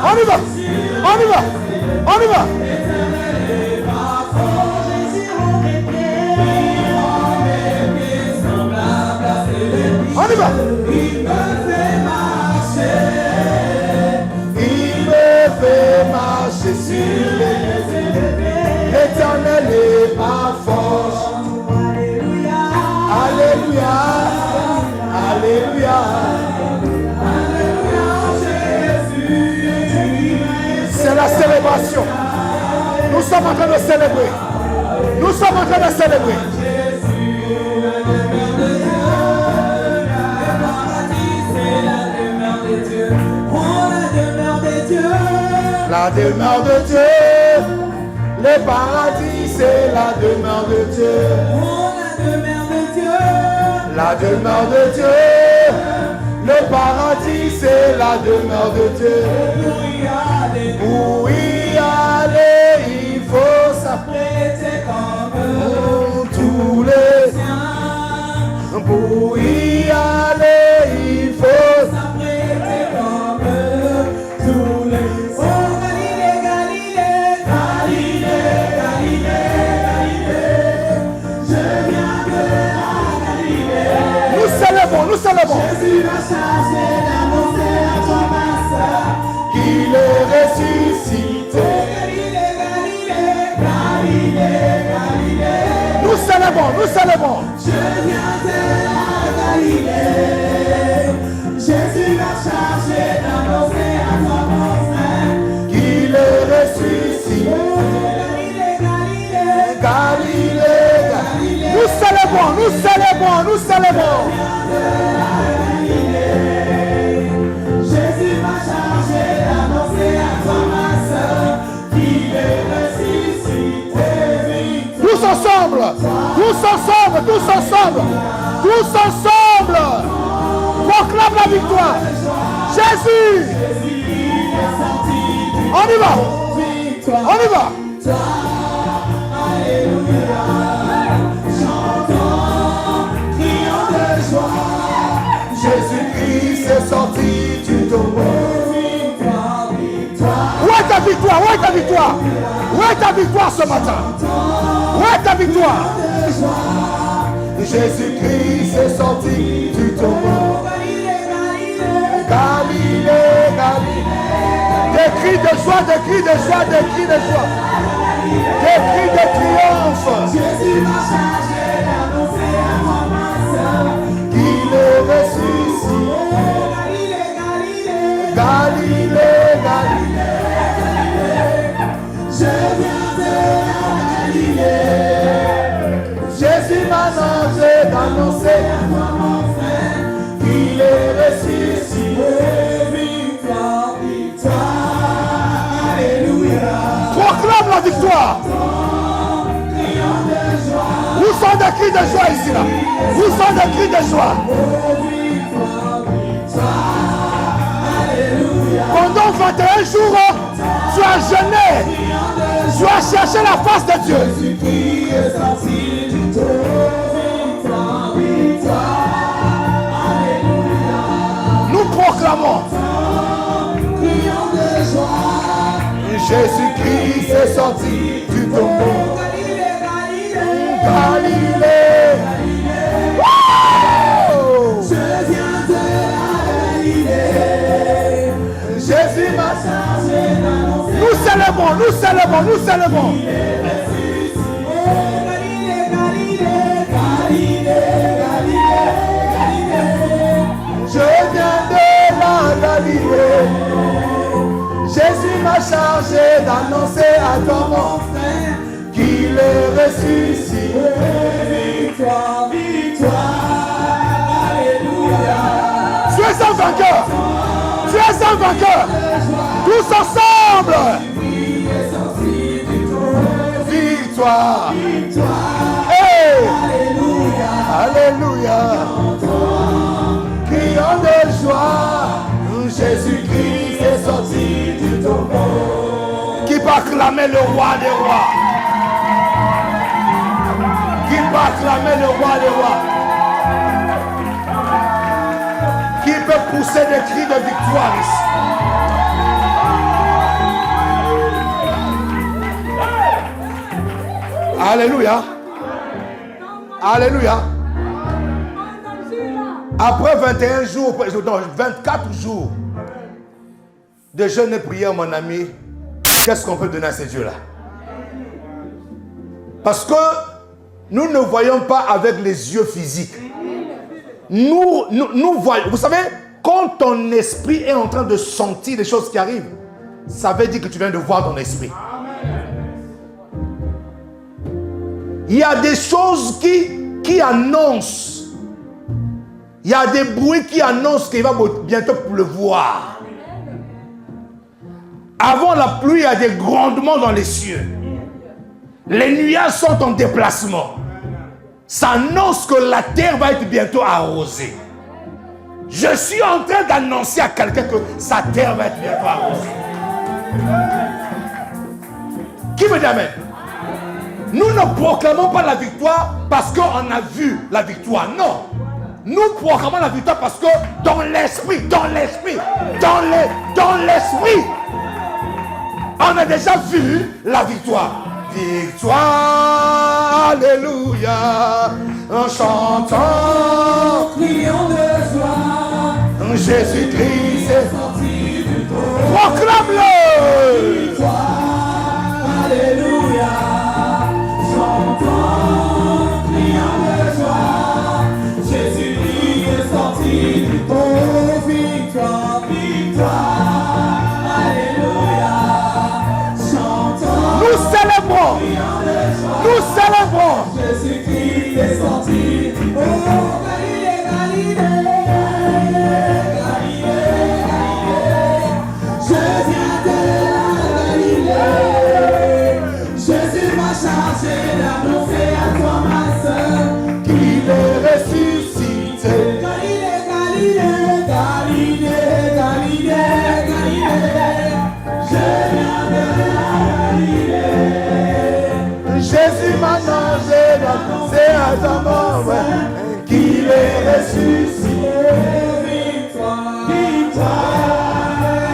On y va. On y va. On y va. On y va. Il me fait marcher. Il me fait marcher sur les élevés. L'Éternel est ma force. Alléluia. Alléluia. Alléluia. C'est la célébration. Nous sommes en train de célébrer. Nous sommes en train de célébrer. La demeure de Dieu, le paradis c'est la demeure de Dieu. La demeure de Dieu, le paradis c'est la demeure de Dieu. Pour y aller, il faut s'apprêter comme tous les saints. Pour y aller, il faut s'apprêter comme tous les saints. Nous célébrons. Jésus m'a chargé d'annoncer à toi ma sœur qu'il est ressuscité. Nous célébrons, nous célébrons. Je viens de la Galilée. Jésus m'a chargé d'annoncer à toi mon frère qu'il est ressuscité. Galilée. Nous célébrons, nous célébrons, nous célébrons. Jésus m'a chargé d'annoncer à toi ma sœur qu'il est ressuscité. Tous ensemble, tous ensemble, tous ensemble, tous ensemble. Proclame la victoire. Jésus. On y va. On y va. Jésus-Christ est sorti du tombeau. Où est ta victoire? Où est ta victoire? Où est ta victoire ce matin? Où est ta victoire? Jésus-Christ est sorti du tombeau. Galilée, Galilée. Des cris de joie, des cris de joie, des cris de joie. Des cris de triomphe. Jésus m'a chargé d'annoncer à moi ma sœur qu'il est ressuscité. Galilée, Galilée. Je viens de la Galilée. Jésus m'a chargé d'annoncer à moi mon frère qu'il est ressuscité. Victoire, victoire. Alléluia. Proclame la victoire. Où sont des cris de joie ici là? Où sont des cris de joie? Pendant 21 jours, tu as jeûné, tu as cherché la face de Dieu. Nous proclamons. Jésus-Christ est sorti du tombeau. Galilée. Wow! Je viens de la Galilée. Jésus m'a chargé d'annoncer. Nous célébrons, nous célébrons, nous célébrons. Galilée, Galilée, Galilée, Galilée. Je viens de la Galilée. Jésus m'a chargé d'annoncer à toi mon frère qu'il est ressuscité. Victoire, victoire, alléluia. Tu es un vainqueur. Tu es un vainqueur. Tous ensemble. Victoire, victoire, hey. Alléluia. Alléluia. Criant de joie, Jésus-Christ est sorti du tombeau. Qui peut acclamer le roi des rois? Qui peut acclamer le roi des rois? Qui peut pousser des cris de victoire ici? Alléluia. Alléluia. Après 21 jours, non, 24 jours de jeûne et prière, mon ami, qu'est-ce qu'on peut donner à ces dieux-là? Parce que nous ne voyons pas avec les yeux physiques. Nous voyons. Vous savez, quand ton esprit est en train de sentir des choses qui arrivent, ça veut dire que tu viens de voir ton esprit. Il y a des choses qui annoncent. Il y a des bruits qui annoncent qu'il va bientôt pleuvoir. Avant la pluie, il y a des grondements dans les cieux. Les nuages sont en déplacement. Ça annonce que la terre va être bientôt arrosée. Je suis en train d'annoncer à quelqu'un que sa terre va être bientôt arrosée. Qui me dit amen? Nous ne proclamons pas la victoire parce qu'on a vu la victoire. Non. Nous proclamons la victoire parce que dans l'esprit, on a déjà vu la victoire. Victoire, alléluia, en chantant, criant de joie, Jésus-Christ est sorti du trône. Proclame-le. Victoire, alléluia, chantant, criant de joie, Jésus-Christ est sorti du trône. Victoire, victoire, alléluia, chantons. Nous célébrons. Nous célébrons. Jésus-Christ est sorti. Oh, Galilée, Galilée, Galilée, Galilée. Je viens de la Galilée. Jésus m'a chargé d'annoncer à toi, ma sœur, qu'il est ressuscité. Galilée, Galilée, Galilée, Galilée, Galilée. Je viens de la Galilée. Jésus m'a chargé d'annoncer à ta mort qu'il est ressuscité. Victoire, victoire,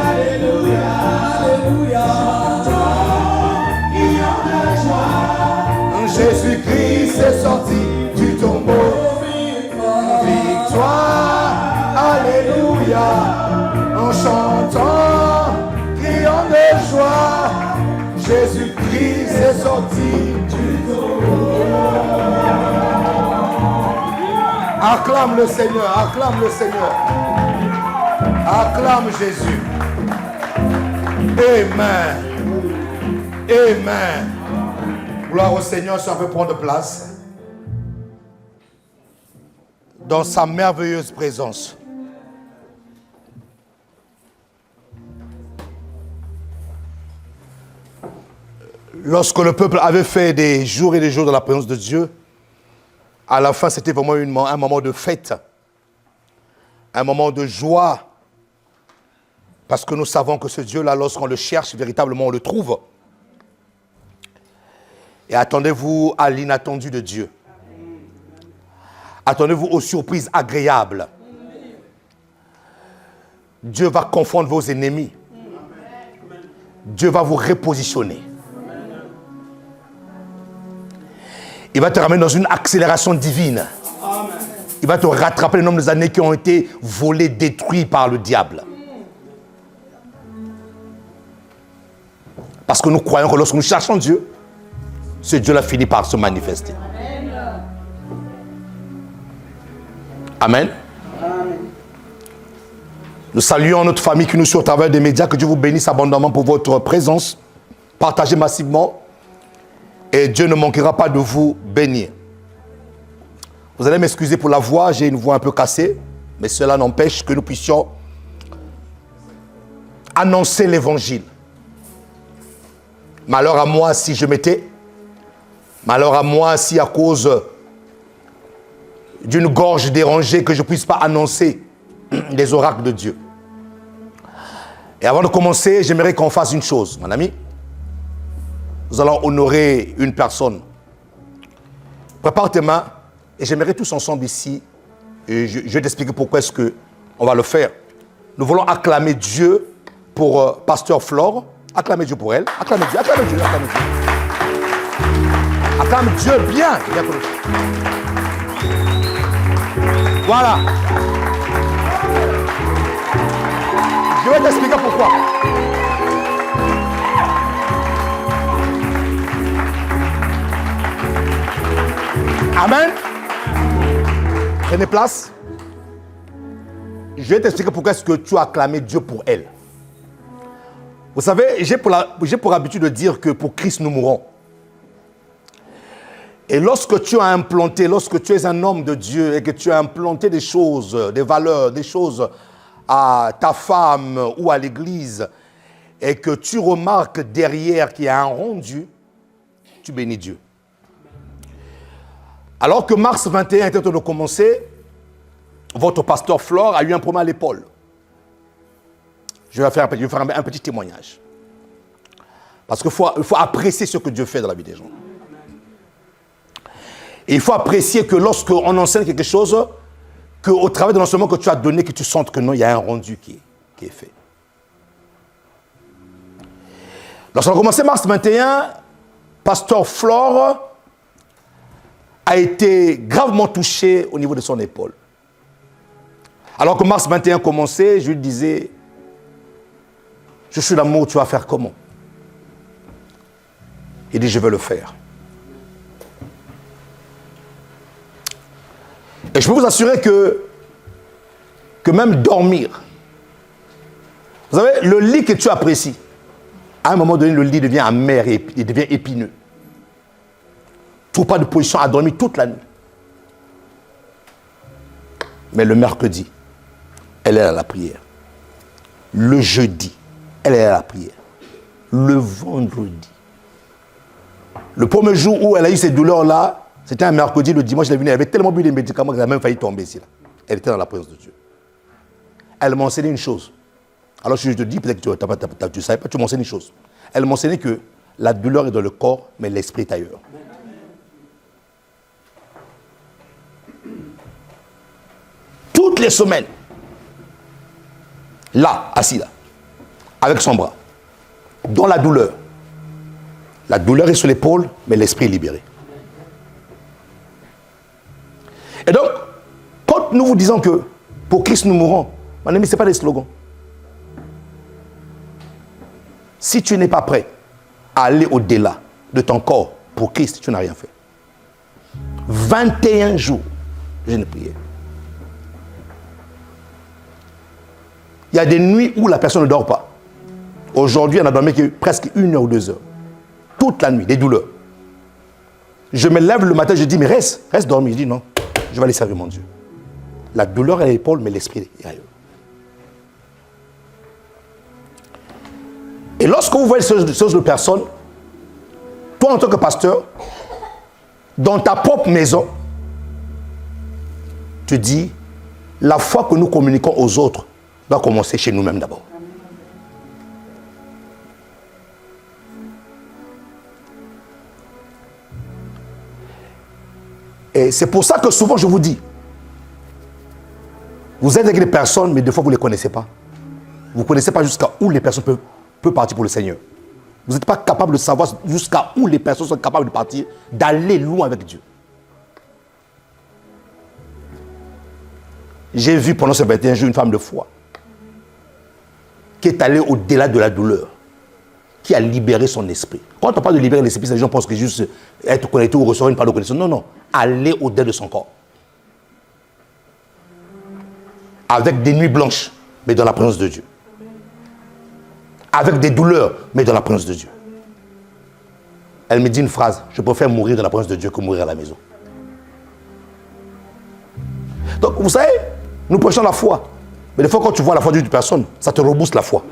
alléluia, alléluia. Criant de joie, Jésus-Christ est sorti du tombeau. Victoire, alléluia, en chantant, criant de joie, Jésus-Christ est sorti du tombeau. Acclame le Seigneur, acclame le Seigneur. Acclame Jésus. Amen. Amen. Gloire au Seigneur, si on peut prendre place. Dans sa merveilleuse présence. Lorsque le peuple avait fait des jours et des jours dans la présence de Dieu, à la fin, c'était vraiment un moment de fête, un moment de joie, parce que nous savons que ce Dieu-là, lorsqu'on le cherche, véritablement, on le trouve. Et attendez-vous à l'inattendu de Dieu. Attendez-vous aux surprises agréables. Dieu va confondre vos ennemis. Dieu va vous repositionner. Il va te ramener dans une accélération divine. Il va te rattraper le nombre des années qui ont été volées, détruites par le diable. Parce que nous croyons que lorsque nous cherchons Dieu, ce Dieu-là finit par se manifester. Amen. Amen. Nous saluons notre famille qui nous suit au travers des médias. Que Dieu vous bénisse abondamment pour votre présence. Partagez massivement. Et Dieu ne manquera pas de vous bénir. Vous allez m'excuser pour la voix. J'ai une voix un peu cassée. Mais cela n'empêche que nous puissions annoncer l'évangile. Malheur à moi si je m'étais. Malheur à moi si à cause d'une gorge dérangée que je ne puisse pas annoncer les oracles de Dieu. Et avant de commencer, j'aimerais qu'on fasse une chose, mon ami. Nous allons honorer une personne. Prépare tes mains et j'aimerais tous ensemble ici, et je vais t'expliquer pourquoi est-ce qu'on va le faire. Nous voulons acclamer Dieu pour Pasteur Flore. Acclamez Dieu pour elle. Acclamez Dieu, acclamez Dieu, acclamez Dieu. Acclame Dieu bien. Voilà. Je vais t'expliquer pourquoi. Amen. Prenez place. Je vais t'expliquer pourquoi est-ce que tu as acclamé Dieu pour elle. Vous savez, j'ai pour habitude de dire que pour Christ nous mourons. Et lorsque tu as implanté, lorsque tu es un homme de Dieu et que tu as implanté des choses, des valeurs, des choses à ta femme ou à l'église et que tu remarques derrière qu'il y a un rendu, tu bénis Dieu. Alors que mars 21 était en train de commencer, votre pasteur Flore a eu un problème à l'épaule. Je vais faire un petit témoignage. Parce qu'il faut apprécier ce que Dieu fait dans la vie des gens. Et il faut apprécier que lorsqu'on enseigne quelque chose, qu'au travers de l'enseignement que tu as donné, que tu sentes que non, il y a un rendu qui est fait. Lorsqu'on a commencé mars 21, pasteur Flore a été gravement touché au niveau de son épaule. Alors que mars 21 commençait, je lui disais, je suis l'amour, tu vas faire comment? Il dit, je vais le faire. Et je peux vous assurer que même dormir, vous savez, le lit que tu apprécies, à un moment donné, le lit devient amer et il devient épineux. Tu n'as pas de position à dormir toute la nuit. Mais le mercredi, elle est à la prière. Le jeudi, elle est à la prière. Le vendredi. Le premier jour où elle a eu ces douleurs-là, c'était un mercredi, le dimanche, elle est venue, elle avait tellement bu des médicaments qu'elle a même failli tomber ici. Là. Elle était dans la présence de Dieu. Elle m'a enseigné une chose. Alors je te dis, peut-être que tu ne savais pas, tu m'as enseigné une chose. Elle m'a enseigné que la douleur est dans le corps, mais l'esprit est ailleurs. Toutes les semaines, là, assis là, avec son bras, dans la douleur. La douleur est sur l'épaule, mais l'esprit est libéré. Et donc, quand nous vous disons que pour Christ nous mourons, mon ami, ce n'est pas des slogans. Si tu n'es pas prêt à aller au-delà de ton corps pour Christ, tu n'as rien fait. 21 jours, je ne priais. Il y a des nuits où la personne ne dort pas. Aujourd'hui, on a dormi presque 1 heure ou 2 heures. Toute la nuit, des douleurs. Je me lève le matin, je dis, mais reste dormir. Je dis, non, je vais aller servir mon Dieu. La douleur est à l'épaule, mais l'esprit est ailleurs. Et lorsque vous voyez ces choses de personnes, toi en tant que pasteur, dans ta propre maison, tu dis, la foi que nous communiquons aux autres doit commencer chez nous-mêmes d'abord. Et c'est pour ça que souvent je vous dis, vous êtes avec des personnes, mais des fois vous ne les connaissez pas. Vous ne connaissez pas jusqu'à où les personnes peuvent partir pour le Seigneur. Vous n'êtes pas capable de savoir jusqu'à où les personnes sont capables de partir, d'aller loin avec Dieu. J'ai vu pendant ces 21 jours une femme de foi qui est allée au-delà de la douleur, qui a libéré son esprit. Quand on parle de libérer l'esprit, les gens pensent que juste être connecté ou recevoir une part de connaissance. Non, non. Aller au-delà de son corps. Avec des nuits blanches, mais dans la présence de Dieu. Avec des douleurs, mais dans la présence de Dieu. Elle me dit une phrase, je préfère mourir dans la présence de Dieu que mourir à la maison. Donc, vous savez, nous prêchons la foi. Mais des fois, quand tu vois la foi d'une personne, ça te rebooste la foi.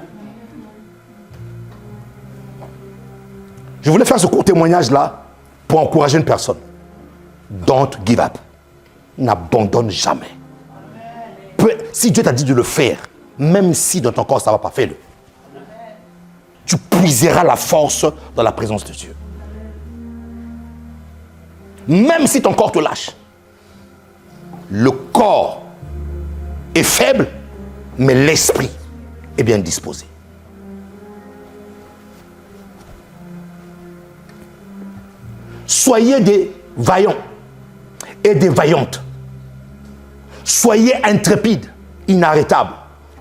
Je voulais faire ce court témoignage-là pour encourager une personne. Don't give up. N'abandonne jamais. Si Dieu t'a dit de le faire, même si dans ton corps ça ne va pas, fais-le. Tu puiseras la force dans la présence de Dieu. Même si ton corps te lâche. Le corps est faible, mais l'esprit est bien disposé. Soyez des vaillants et des vaillantes. Soyez intrépides, inarrêtables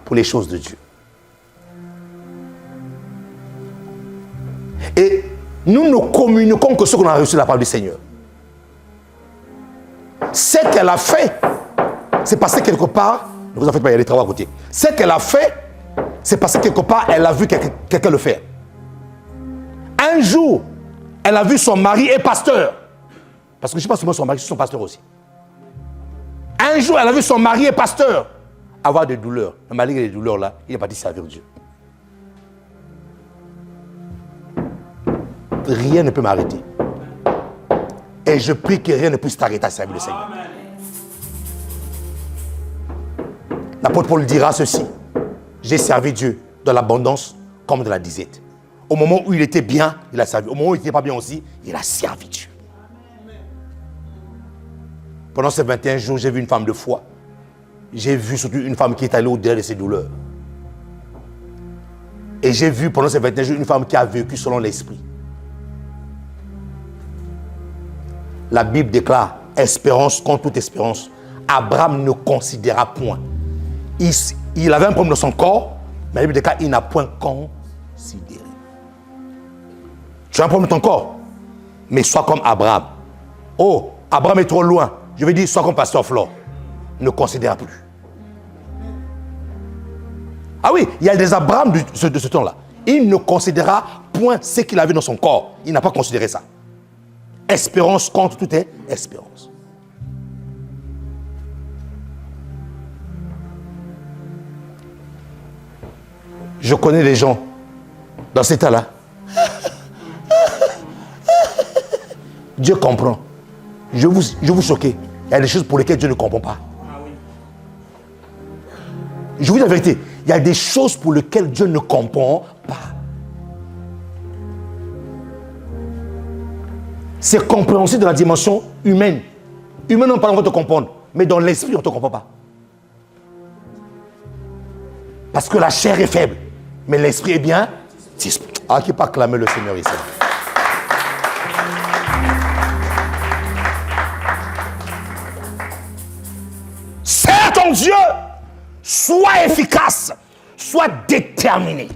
pour les choses de Dieu. Et nous ne communiquons que ce qu'on a reçu de la part du Seigneur. Ce qu'elle a fait, c'est parce que quelque part, ne vous en faites pas, il y a des travaux à côté. Ce qu'elle a fait, c'est parce que quelque part, elle a vu quelqu'un le faire. Un jour, elle a vu son mari et pasteur. Parce que je ne sais pas seulement son mari, c'est son pasteur aussi. Un jour, elle a vu son mari et pasteur avoir des douleurs. Mais malgré les douleurs là, il est parti servir Dieu. Rien ne peut m'arrêter. Et je prie que rien ne puisse t'arrêter à servir le Seigneur. L'apôtre Paul dira ceci: j'ai servi Dieu dans l'abondance comme dans la disette. Au moment où il était bien, il a servi. Au moment où il n'était pas bien aussi, il a servi Dieu. Pendant ces 21 jours, j'ai vu une femme de foi. J'ai vu surtout une femme qui est allée au-delà de ses douleurs. Et j'ai vu pendant ces 21 jours une femme qui a vécu selon l'esprit. La Bible déclare espérance contre toute espérance. Abraham ne considéra point. Il avait un problème dans son corps, mais la Bible déclare il n'a point considéré. Tu as un problème dans ton corps, mais sois comme Abraham. Oh, Abraham est trop loin. Je vais dire, sois comme Pasteur Flore. Ne considère plus. Ah oui, il y a des Abraham de ce temps-là. Il ne considéra point ce qu'il avait dans son corps. Il n'a pas considéré ça. Espérance contre toute espérance. Je connais des gens dans cet état-là. Dieu comprend. Je vais vous choquer. Il y a des choses pour lesquelles Dieu ne comprend pas. Je vous dis la vérité. Il y a des choses pour lesquelles Dieu ne comprend pas. C'est compréhensible dans la dimension humaine. Humainement, on va te comprendre. Mais dans l'esprit, on ne te comprend pas. Parce que la chair est faible. Mais l'esprit est bien. Ah, qui peut acclamer le Seigneur ici. Sers ton Dieu. Sois efficace. Sois déterminé.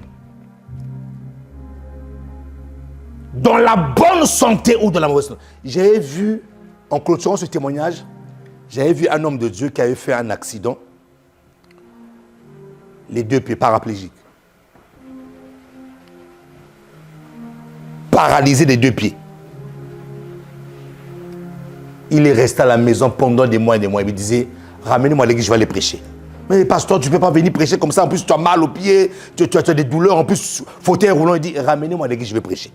Dans la bonne santé ou dans la mauvaise santé. J'ai vu, en clôturant ce témoignage, j'avais vu un homme de Dieu qui avait fait un accident. Les deux pieds paraplégiques. Paralysé des deux pieds. Il est resté à la maison pendant des mois et des mois. Il me disait, ramenez-moi à l'église, je vais aller prêcher. Mais pasteur, tu ne peux pas venir prêcher comme ça. En plus, tu as mal aux pieds, tu as des douleurs. En plus, fauteuil roulant. Il dit, ramenez-moi à l'église, je vais prêcher.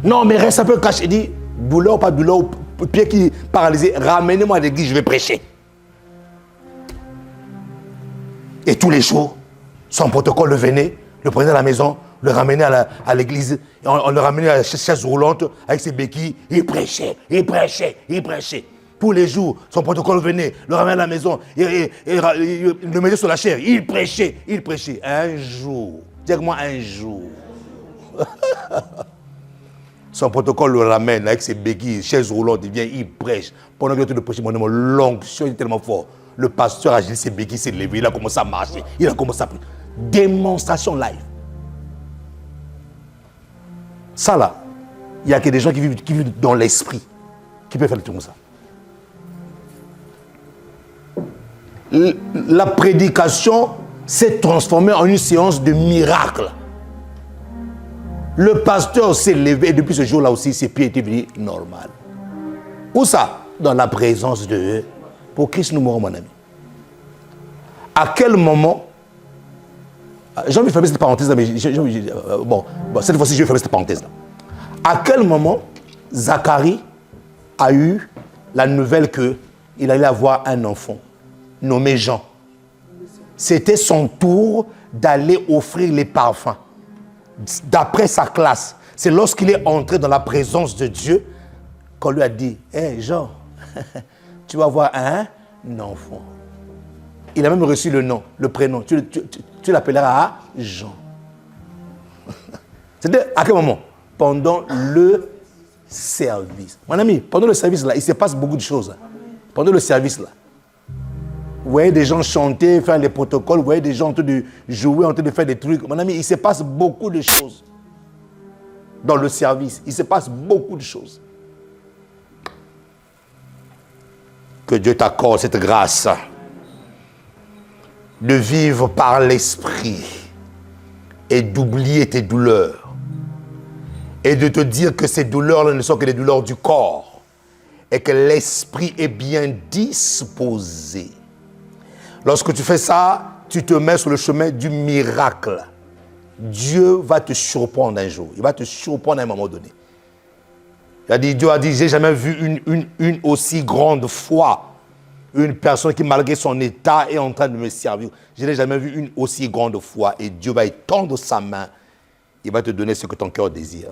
Non, mais reste un peu caché. Il dit, douleur ou pas douleur, pied qui est paralysé, ramenez-moi à l'église, je vais prêcher. Et tous les jours, son protocole le venait, le prenait à la maison, le ramenait à l'église, on le ramenait à la chaise roulante avec ses béquilles, il prêchait, il prêchait, il prêchait. Tous les jours, son protocole venait, le ramenait à la maison, il le mettait sur la chair, il prêchait, il prêchait. Un jour, dis-moi un jour. Son protocole le ramène avec ses béquilles, chaise roulante, il vient, il prêche. Pendant que le prêche, l'onction est tellement fort. Le pasteur a gilé ses béquilles, s'est levé, il a commencé à marcher, il a commencé à prier. Démonstration live. Ça là, il y a que des gens qui vivent dans l'esprit, qui peuvent faire le truc comme ça. La prédication s'est transformée en une séance de miracles. Le pasteur s'est levé et depuis ce jour-là aussi, ses pieds étaient devenus normaux. Où ça? Dans la présence de eux. Pour Christ, nous mourons, mon ami. À quel moment... J'ai envie de fermer cette parenthèse-là, mais bon, cette fois-ci, je vais fermer cette parenthèse-là. À quel moment Zacharie a eu la nouvelle qu'il allait avoir un enfant nommé Jean? C'était son tour d'aller offrir les parfums. D'après sa classe, c'est lorsqu'il est entré dans la présence de Dieu qu'on lui a dit, hé Jean, tu vas avoir un enfant. Il a même reçu le nom, le prénom. Tu l'appelleras Jean. C'était à quel moment? Pendant le service. Mon ami, pendant le service, là, il se passe beaucoup de choses. Pendant le service, là. Vous voyez des gens chanter, faire les protocoles, vous voyez des gens en train de jouer, en train de faire des trucs. Mon ami, il se passe beaucoup de choses. Dans le service, il se passe beaucoup de choses. Que Dieu t'accorde cette grâce de vivre par l'esprit et d'oublier tes douleurs et de te dire que ces douleurs-là ne sont que des douleurs du corps et que l'esprit est bien disposé. Lorsque tu fais ça, tu te mets sur le chemin du miracle. Dieu va te surprendre un jour. Il va te surprendre à un moment donné. Dieu a dit, j'ai jamais vu une aussi grande foi. Une personne qui, malgré son état, est en train de me servir. Je n'ai jamais vu une aussi grande foi. Et Dieu va étendre sa main. Il va te donner ce que ton cœur désire.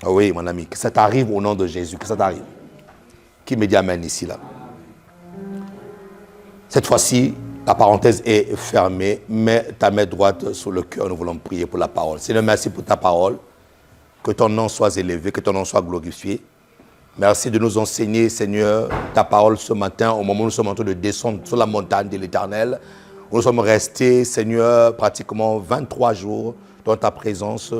Oh oui, mon ami, que ça t'arrive au nom de Jésus. Que ça t'arrive. Qui me dit amen ici, là? Cette fois-ci, la parenthèse est fermée. Mets ta main droite sur le cœur. Nous voulons prier pour la parole. Seigneur, merci pour ta parole. Que ton nom soit élevé, que ton nom soit glorifié. Merci de nous enseigner, Seigneur, ta parole ce matin, au moment où nous sommes en train de descendre sur la montagne de l'Éternel. Nous sommes restés, Seigneur, pratiquement 23 jours dans ta présence.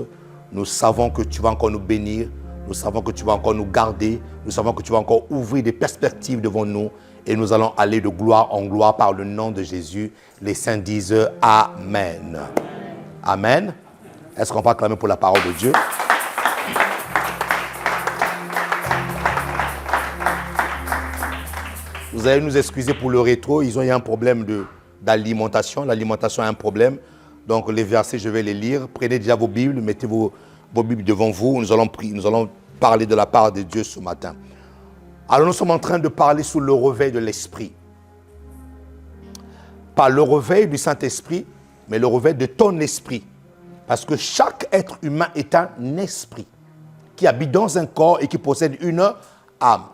Nous savons que tu vas encore nous bénir. Nous savons que tu vas encore nous garder. Nous savons que tu vas encore ouvrir des perspectives devant nous. Et nous allons aller de gloire en gloire par le nom de Jésus. Les saints disent Amen. Amen. Est-ce qu'on peut acclamer pour la parole de Dieu? Vous allez nous excuser pour le rétro. Il y a un problème d'alimentation. L'alimentation a un problème. Donc les versets, je vais les lire. Prenez déjà vos Bibles, mettez vos Bibles devant vous. Nous allons parler de la part de Dieu ce matin. Alors nous sommes en train de parler sous le réveil de l'Esprit. Pas le réveil du Saint-Esprit, mais le réveil de ton esprit. Parce que chaque être humain est un esprit qui habite dans un corps et qui possède une âme.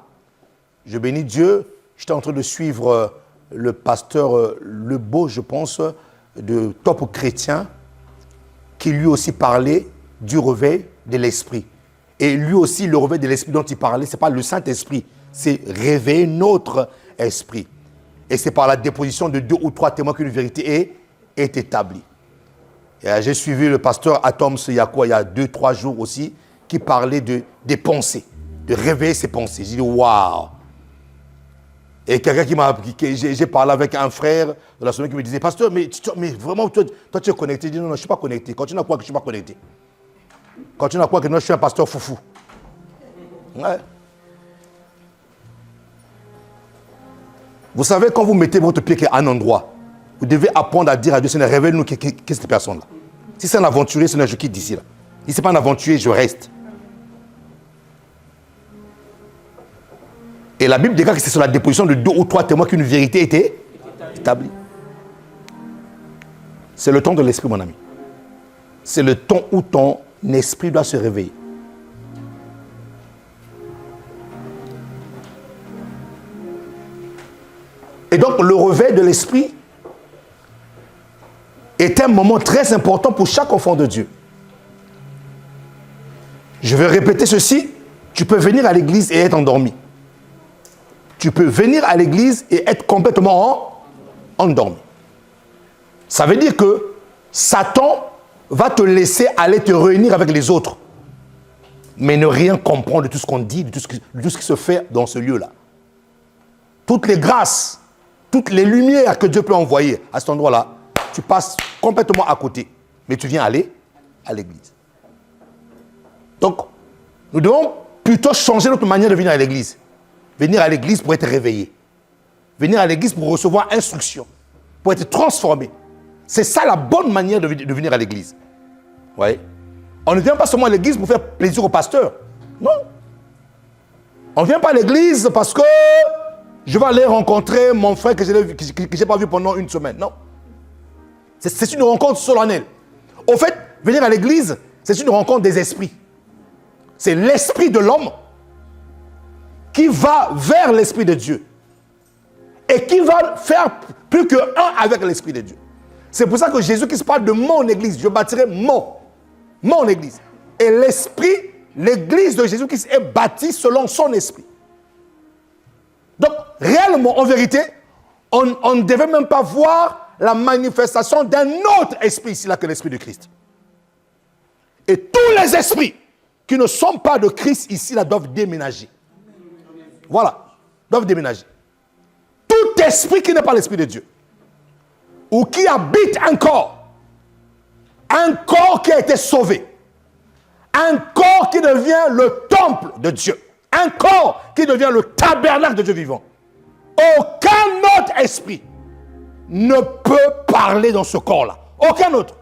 Je bénis Dieu. J'étais en train de suivre le pasteur Lebeau, je pense, de Top Chrétien, qui lui aussi parlait du réveil de l'esprit. Et lui aussi, le réveil de l'esprit dont il parlait, ce n'est pas le Saint-Esprit, c'est réveiller notre esprit. Et c'est par la déposition de 2 ou 3 témoins qu'une vérité est établie. J'ai suivi le pasteur Atom Seyakwa il y a 2-3 jours aussi, qui parlait des pensées, de réveiller ses pensées. J'ai dit, waouh! Et quelqu'un j'ai parlé avec un frère de la semaine qui me disait, pasteur, mais vraiment, toi tu es connecté. Je dis, non, je ne suis pas connecté. Continue à croire que je ne suis pas connecté. Continue à croire que moi, je suis un pasteur foufou. Ouais. Vous savez, quand vous mettez votre pied à un endroit, vous devez apprendre à dire à Dieu, Seigneur, révèle-nous qui est cette personne-là. Si c'est un aventurier, Seigneur, je quitte d'ici là. Si ce n'est pas un aventurier, je reste. Et la Bible déclare que c'est sur la déposition de 2 ou 3 témoins qu'une vérité était établie. C'est le temps de l'esprit, mon ami. C'est le temps où ton esprit doit se réveiller. Et donc, le réveil de l'esprit est un moment très important pour chaque enfant de Dieu. Je vais répéter ceci. Tu peux venir à l'église et être endormi. Tu peux venir à l'église et être complètement endormi. Ça veut dire que Satan va te laisser aller te réunir avec les autres, mais ne rien comprendre de tout ce qu'on dit, de tout ce qui se fait dans ce lieu-là. Toutes les grâces, toutes les lumières que Dieu peut envoyer à cet endroit-là, tu passes complètement à côté, mais tu viens aller à l'église. Donc, nous devons plutôt changer notre manière de venir à l'église. Venir à l'église pour être réveillé. Venir à l'église pour recevoir instruction. Pour être transformé. C'est ça la bonne manière de venir à l'église. Ouais. On ne vient pas seulement à l'église pour faire plaisir au pasteur. Non. On ne vient pas à l'église parce que je vais aller rencontrer mon frère que je n'ai pas vu pendant une semaine. Non. C'est une rencontre solennelle. Au fait, venir à l'église, c'est une rencontre des esprits. C'est l'esprit de l'homme qui va vers l'Esprit de Dieu et qui va faire plus qu'un avec l'Esprit de Dieu. C'est pour ça que Jésus qui se parle de mon église, je bâtirai mon église. Et l'esprit, l'église de Jésus-Christ est bâtie selon son esprit. Donc, réellement, en vérité, on ne devait même pas voir la manifestation d'un autre esprit ici là que l'esprit de Christ. Et tous les esprits qui ne sont pas de Christ ici là doivent déménager. Voilà, doivent déménager. Tout esprit qui n'est pas l'esprit de Dieu, ou qui habite un corps qui a été sauvé, un corps qui devient le temple de Dieu, un corps qui devient le tabernacle de Dieu vivant. Aucun autre esprit ne peut parler dans ce corps-là. Aucun autre.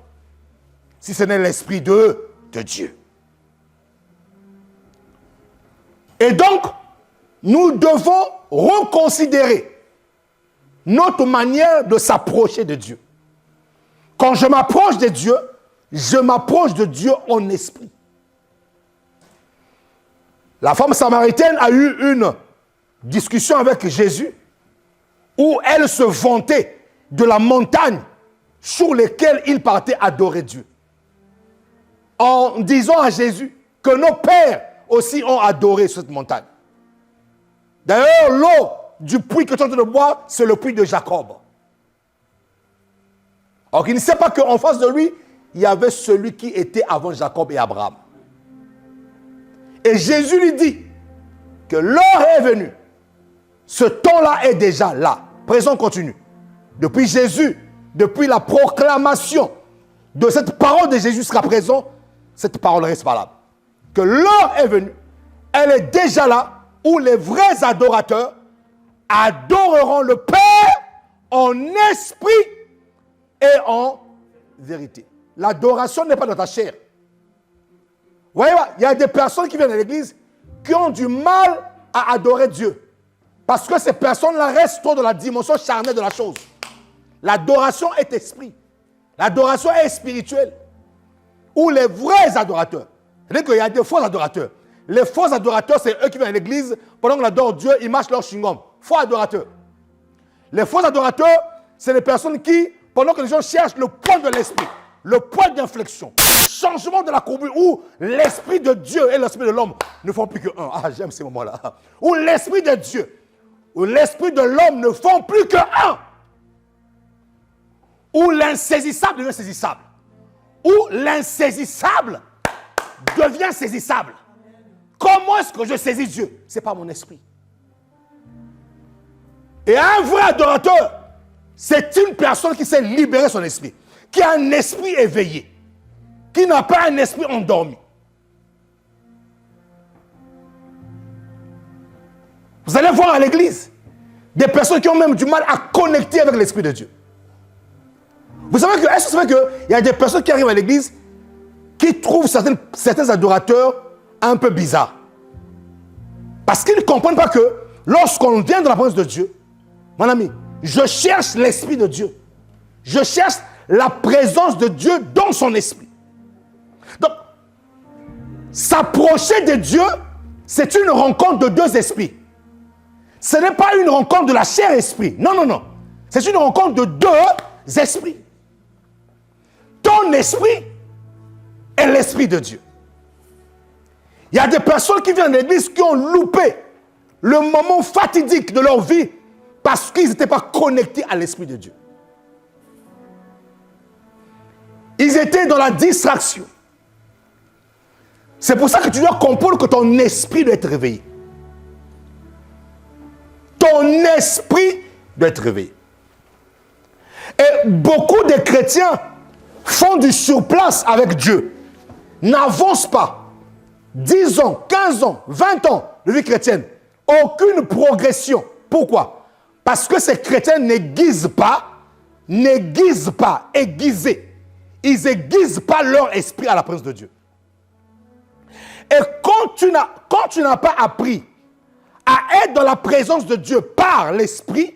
Si ce n'est l'esprit de Dieu. Et donc, nous devons reconsidérer notre manière de s'approcher de Dieu. Quand je m'approche de Dieu, je m'approche de Dieu en esprit. La femme samaritaine a eu une discussion avec Jésus où elle se vantait de la montagne sur laquelle il partait adorer Dieu. En disant à Jésus que nos pères aussi ont adoré cette montagne. D'ailleurs, l'eau du puits que tu es en train de boire, c'est le puits de Jacob. Alors qu'il ne sait pas qu'en face de lui, il y avait celui qui était avant Jacob et Abraham. Et Jésus lui dit que l'heure est venue. Ce temps-là est déjà là. Présent continu. Depuis Jésus, depuis la proclamation de cette parole de Jésus jusqu'à présent, cette parole reste valable. Que l'heure est venue, elle est déjà là, où les vrais adorateurs adoreront le Père en esprit et en vérité. L'adoration n'est pas dans ta chair. Vous voyez, il y a des personnes qui viennent à l'église qui ont du mal à adorer Dieu. Parce que ces personnes-là restent trop dans la dimension charnelle de la chose. L'adoration est esprit. L'adoration est spirituelle. Ou les vrais adorateurs. C'est-à-dire qu'il y a des faux adorateurs. Les faux adorateurs, c'est eux qui viennent à l'église, pendant qu'on adore Dieu, ils mâchent leur chewing-gum. Faux adorateurs. Les faux adorateurs, c'est les personnes qui, pendant que les gens cherchent le point de l'esprit, le point d'inflexion, changement de la courbure, où l'esprit de Dieu et l'esprit de l'homme ne font plus que un. Ah, j'aime ces moments-là. Où l'esprit de Dieu, où l'esprit de l'homme ne font plus que un. Où l'insaisissable devient saisissable. Où l'insaisissable devient saisissable. Comment est-ce que je saisis Dieu? Ce n'est pas mon esprit. Et un vrai adorateur, c'est une personne qui sait libérer son esprit, qui a un esprit éveillé, qui n'a pas un esprit endormi. Vous allez voir à l'église des personnes qui ont même du mal à connecter avec l'esprit de Dieu. Vous savez que, est-ce que c'est vrai qu'il y a des personnes qui arrivent à l'église qui trouvent certains adorateurs un peu bizarres? Parce qu'ils ne comprennent pas que lorsqu'on vient dans la présence de Dieu, mon ami, je cherche l'esprit de Dieu. Je cherche la présence de Dieu dans son esprit. Donc, s'approcher de Dieu, c'est une rencontre de deux esprits. Ce n'est pas une rencontre de la chair-esprit. Non, non, non. C'est une rencontre de deux esprits. Ton esprit est l'esprit de Dieu. Il y a des personnes qui viennent à l'église qui ont loupé le moment fatidique de leur vie parce qu'ils n'étaient pas connectés à l'esprit de Dieu. Ils étaient dans la distraction. C'est pour ça que tu dois comprendre que ton esprit doit être réveillé. Ton esprit doit être réveillé. Et beaucoup de chrétiens font du surplace avec Dieu, n'avancent pas. 10 ans, 15 ans, 20 ans de vie chrétienne, aucune progression. Pourquoi? Parce que ces chrétiens n'aiguisent pas, aiguiser. Ils n'aiguisent pas leur esprit à la présence de Dieu. Et quand tu n'as pas appris à être dans la présence de Dieu par l'esprit,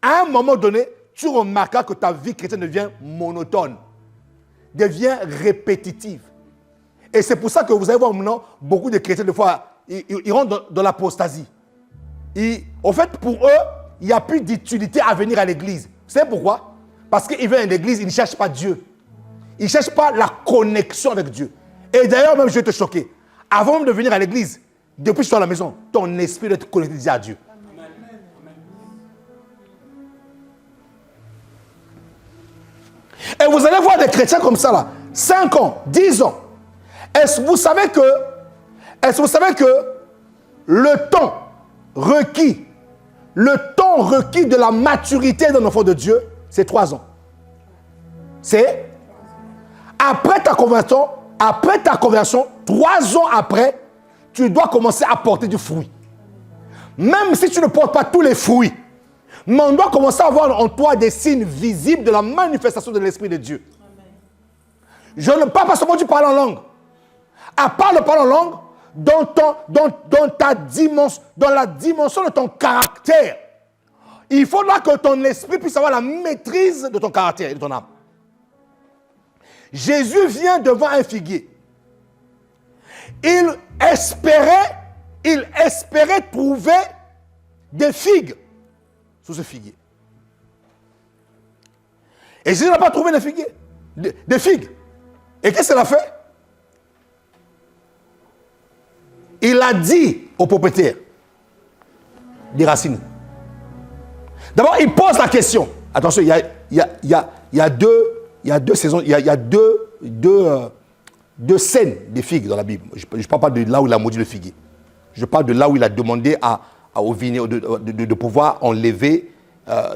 à un moment donné, tu remarqueras que ta vie chrétienne devient monotone, devient répétitive. Et c'est pour ça que vous allez voir maintenant, beaucoup de chrétiens, des fois, ils rentrent dans l'apostasie. En fait, pour eux, il n'y a plus d'utilité à venir à l'église. Vous savez pourquoi? Parce qu'ils viennent à l'église, ils ne cherchent pas Dieu. Ils ne cherchent pas la connexion avec Dieu. Et d'ailleurs, même je vais te choquer. Avant même de venir à l'église, depuis que tu es à la maison, ton esprit doit être connecté déjà à Dieu. Et vous allez voir des chrétiens comme ça là, 5 ans, 10 ans. Est-ce que vous savez que le temps requis de la maturité d'un enfant de Dieu, c'est 3 ans. C'est après ta conversion, 3 ans après, tu dois commencer à porter du fruit. Même si tu ne portes pas tous les fruits, mais on doit commencer à voir en toi des signes visibles de la manifestation de l'Esprit de Dieu. Je ne parle pas seulement du parler en langue. À part le parler en langue, dans ta dimension, dans la dimension de ton caractère, il faudra que ton esprit puisse avoir la maîtrise de ton caractère et de ton âme. Jésus vient devant un figuier. Il espérait trouver des figues sous ce figuier. Et Jésus n'a pas trouvé des figues. Et qu'est-ce qu'il a fait? Il a dit au propriétaire, déracine. D'abord, il pose la question. Attention, il y a deux saisons, il y a deux scènes des figues dans la Bible. Je ne parle pas de là où il a maudit le figuier. Je parle de là où il a demandé au vigneron de pouvoir enlever,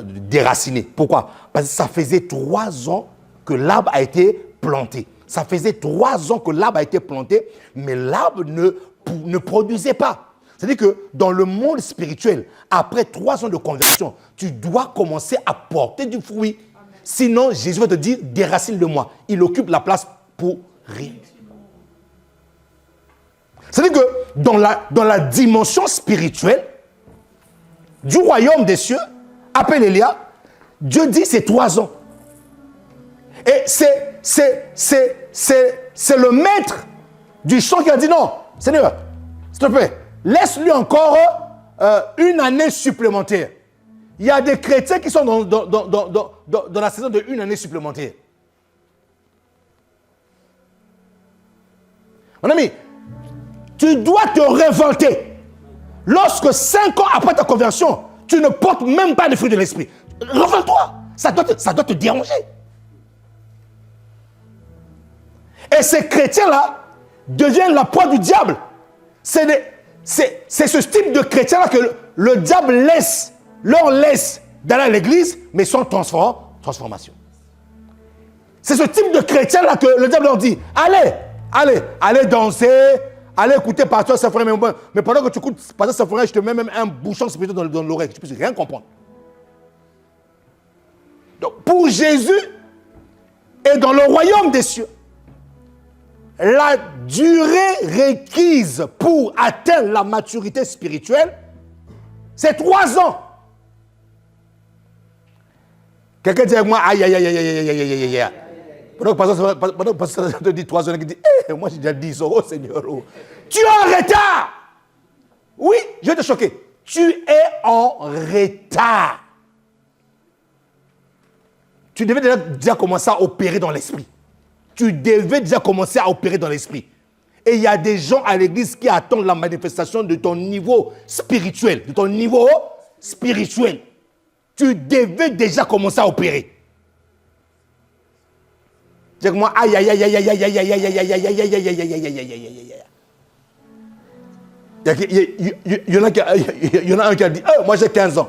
déraciner. Pourquoi? Parce que ça faisait 3 ans que l'arbre a été planté. Ça faisait 3 ans que l'arbre a été planté, mais l'arbre ne produisait pas. C'est-à-dire que dans le monde spirituel, après 3 ans de conversion, tu dois commencer à porter du fruit. Sinon, Jésus va te dire, déracine-le-moi. Il occupe la place pour rien. C'est-à-dire que dans la dimension spirituelle du royaume des cieux, appelle Élia, Dieu dit c'est 3 ans. Et c'est le maître du chant qui a dit non, Seigneur, s'il te plaît, laisse-lui encore 1 année supplémentaire. Il y a des chrétiens qui sont dans la saison de 1 année supplémentaire. Mon ami, tu dois te révolter. Lorsque 5 ans après ta conversion, tu ne portes même pas les fruits de l'esprit. Révolte-toi. Ça doit te déranger. Et ces chrétiens-là deviennent la proie du diable. C'est ce type de chrétiens-là que le diable leur laisse d'aller à l'église, mais sans transformation. C'est ce type de chrétiens-là que le diable leur dit, allez danser, allez écouter Pasteur Symphorien, mais pendant que tu écoutes Pasteur Symphorien, je te mets même un bouchon spirituel dans l'oreille, que tu ne puisses rien comprendre. Donc, pour Jésus, et dans le royaume des cieux, la durée requise pour atteindre la maturité spirituelle, c'est 3 ans. Quelqu'un dit avec moi, aïe. Pendant que le pasteur te dit 3 ans, il dit, moi j'ai déjà 10 euros, Seigneur. Tu es en retard. Oui, je vais te choquer. Tu es en retard. Tu devais déjà commencer à opérer dans l'esprit. Tu devais déjà commencer à opérer dans l'esprit. Et il y a des gens à l'église qui attendent la manifestation de ton niveau spirituel. Tu devais déjà commencer à opérer. Dis moi, aïe. Il y en a un qui a dit, moi j'ai 15 ans.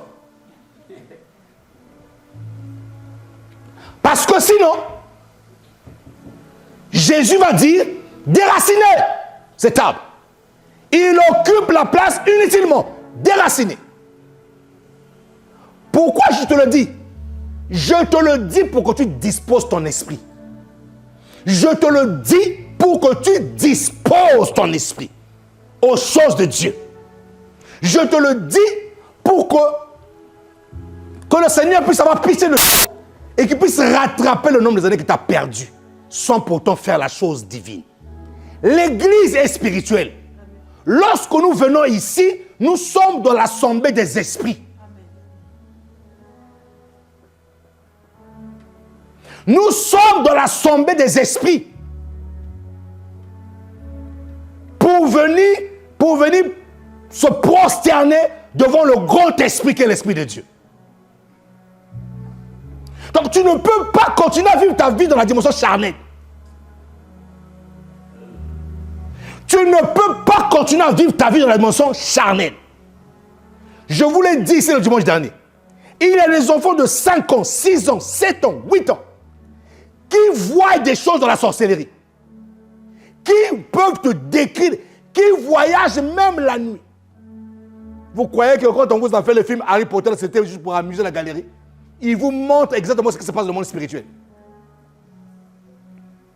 Parce que sinon, Jésus va dire, déracinez cet arbre. Il occupe la place inutilement. Déracinez. Pourquoi je te le dis? Je te le dis pour que tu disposes ton esprit. Je te le dis pour que tu disposes ton esprit aux choses de Dieu. Je te le dis pour que le Seigneur puisse avoir pitié de toi et qu'il puisse rattraper le nombre des années que tu as perdu sans pourtant faire la chose divine. L'église est spirituelle. Lorsque nous venons ici, nous sommes dans l'assemblée des esprits. Nous sommes dans l'assemblée des esprits. venir se prosterner devant le grand esprit qu'est l'Esprit de Dieu. Donc tu ne peux pas continuer à vivre ta vie dans la dimension charnelle. Tu ne peux pas continuer à vivre ta vie dans la dimension charnelle. Je vous l'ai dit ici le dimanche dernier. Il y a des enfants de 5 ans, 6 ans, 7 ans, 8 ans qui voient des choses dans la sorcellerie, qui peuvent te décrire, qui voyagent même la nuit. Vous croyez que quand on vous a fait le film Harry Potter, c'était juste pour amuser la galerie? Il vous montre exactement ce qui se passe dans le monde spirituel.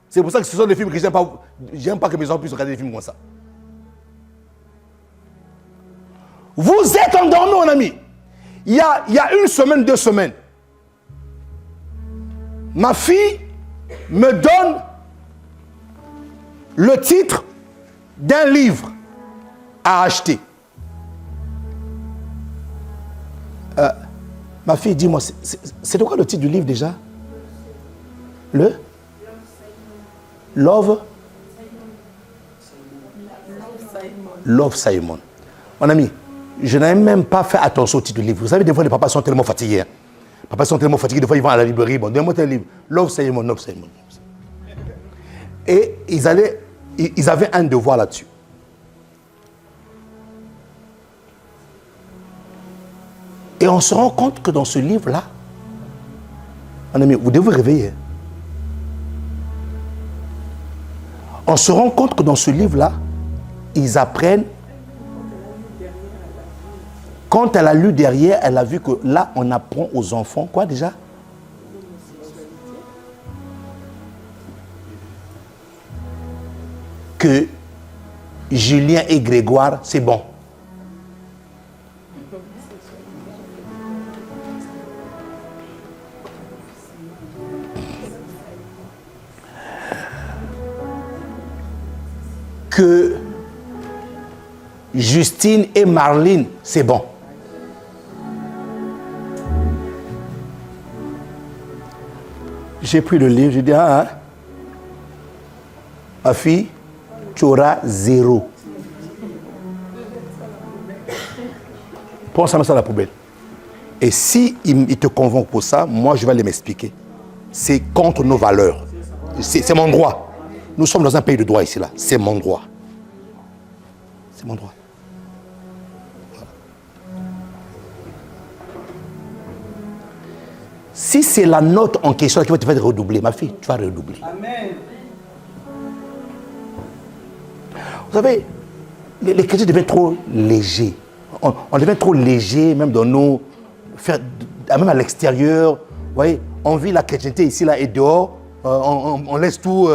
C'est pour ça que ce sont des films que j'aime pas que mes enfants puissent regarder des films comme ça. Vous êtes endormi, mon ami. Il y a 1 semaine, 2 semaines, ma fille me donne le titre d'un livre à acheter. Ma fille, dis-moi, c'est de quoi le titre du livre déjà? Love Simon. Mon ami, je n'avais même pas fait attention au titre du livre. Vous savez, des fois, les papas sont tellement fatigués. Les papas sont tellement fatigués, des fois, ils vont à la librairie. Bon, donne-moi tel livre. Love Simon. Et ils avaient un devoir là-dessus. Et on se rend compte que dans ce livre-là, mon ami, vous devez vous réveiller. On se rend compte que dans ce livre-là, ils apprennent. Quand elle a lu derrière, elle a vu que là, on apprend aux enfants, quoi déjà? Que Julien et Grégoire, c'est bon. Que Justine et Marlene, c'est bon. J'ai pris le livre, j'ai dit, ma fille, tu auras 0. Pense à mettre ça à la poubelle. Et si il te convoque pour ça, moi je vais aller m'expliquer. C'est contre nos valeurs. C'est mon droit. Nous sommes dans un pays de droit ici, là. C'est mon droit. C'est mon droit. Voilà. Si c'est la note en question qui va te faire redoubler, ma fille, tu vas redoubler. Amen. Vous savez, les chrétiens deviennent trop légers. On devient trop léger, même dans nos... même à l'extérieur. Vous voyez, on vit la chrétienté ici, là, et dehors, on laisse tout...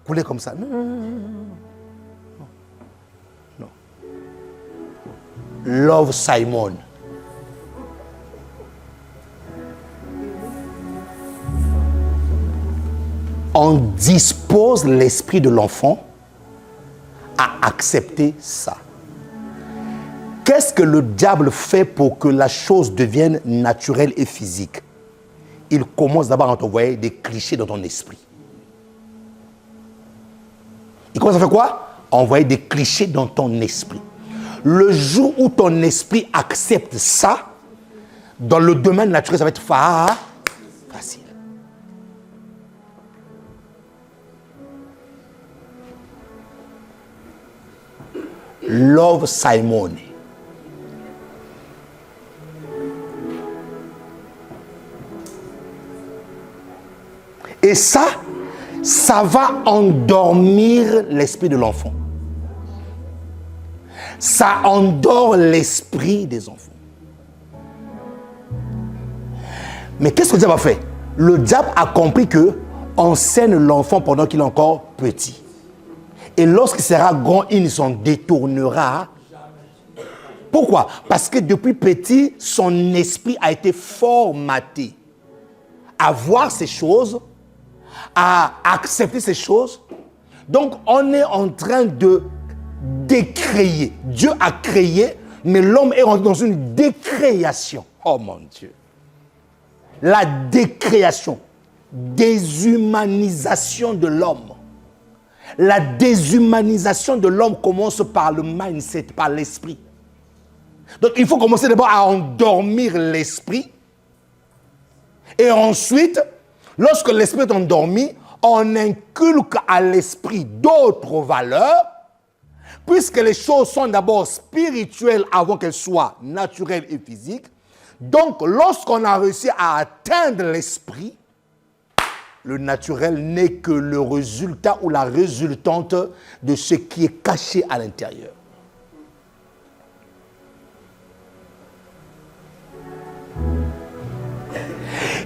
couler comme ça. Non. Love Simon. On dispose l'esprit de l'enfant à accepter ça. Qu'est-ce que le diable fait pour que la chose devienne naturelle et physique? Il commence d'abord à t'envoyer des clichés dans ton esprit. Il commence à faire quoi? Envoyer des clichés dans ton esprit. Le jour où ton esprit accepte ça, dans le domaine naturel, ça va être facile. Love Simon. Et ça va endormir l'esprit de l'enfant. Ça endort l'esprit des enfants. Mais qu'est-ce que le diable a fait? Le diable a compris que on scène l'enfant pendant qu'il est encore petit. Et lorsqu'il sera grand, il ne s'en détournera. Pourquoi? Parce que depuis petit, son esprit a été formaté à voir ces choses, à accepter ces choses. Donc, on est en train de décréer. Dieu a créé, mais l'homme est rentré dans une décréation. Oh mon Dieu. La décréation, déshumanisation de l'homme. La déshumanisation de l'homme commence par le mindset, par l'esprit. Donc il faut commencer d'abord à endormir l'esprit. Et ensuite, lorsque l'esprit est endormi, on inculque à l'esprit d'autres valeurs, puisque les choses sont d'abord spirituelles avant qu'elles soient naturelles et physiques. Donc, lorsqu'on a réussi à atteindre l'esprit, le naturel n'est que le résultat ou la résultante de ce qui est caché à l'intérieur.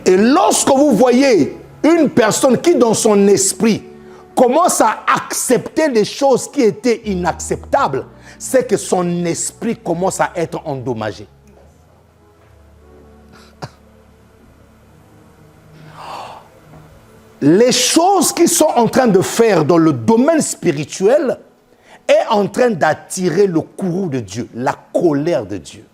Et lorsque vous voyez une personne qui, dans son esprit, commence à accepter des choses qui étaient inacceptables, c'est que son esprit commence à être endommagé. Les choses qu'ils sont en train de faire dans le domaine spirituel est en train d'attirer le courroux de Dieu, la colère de Dieu.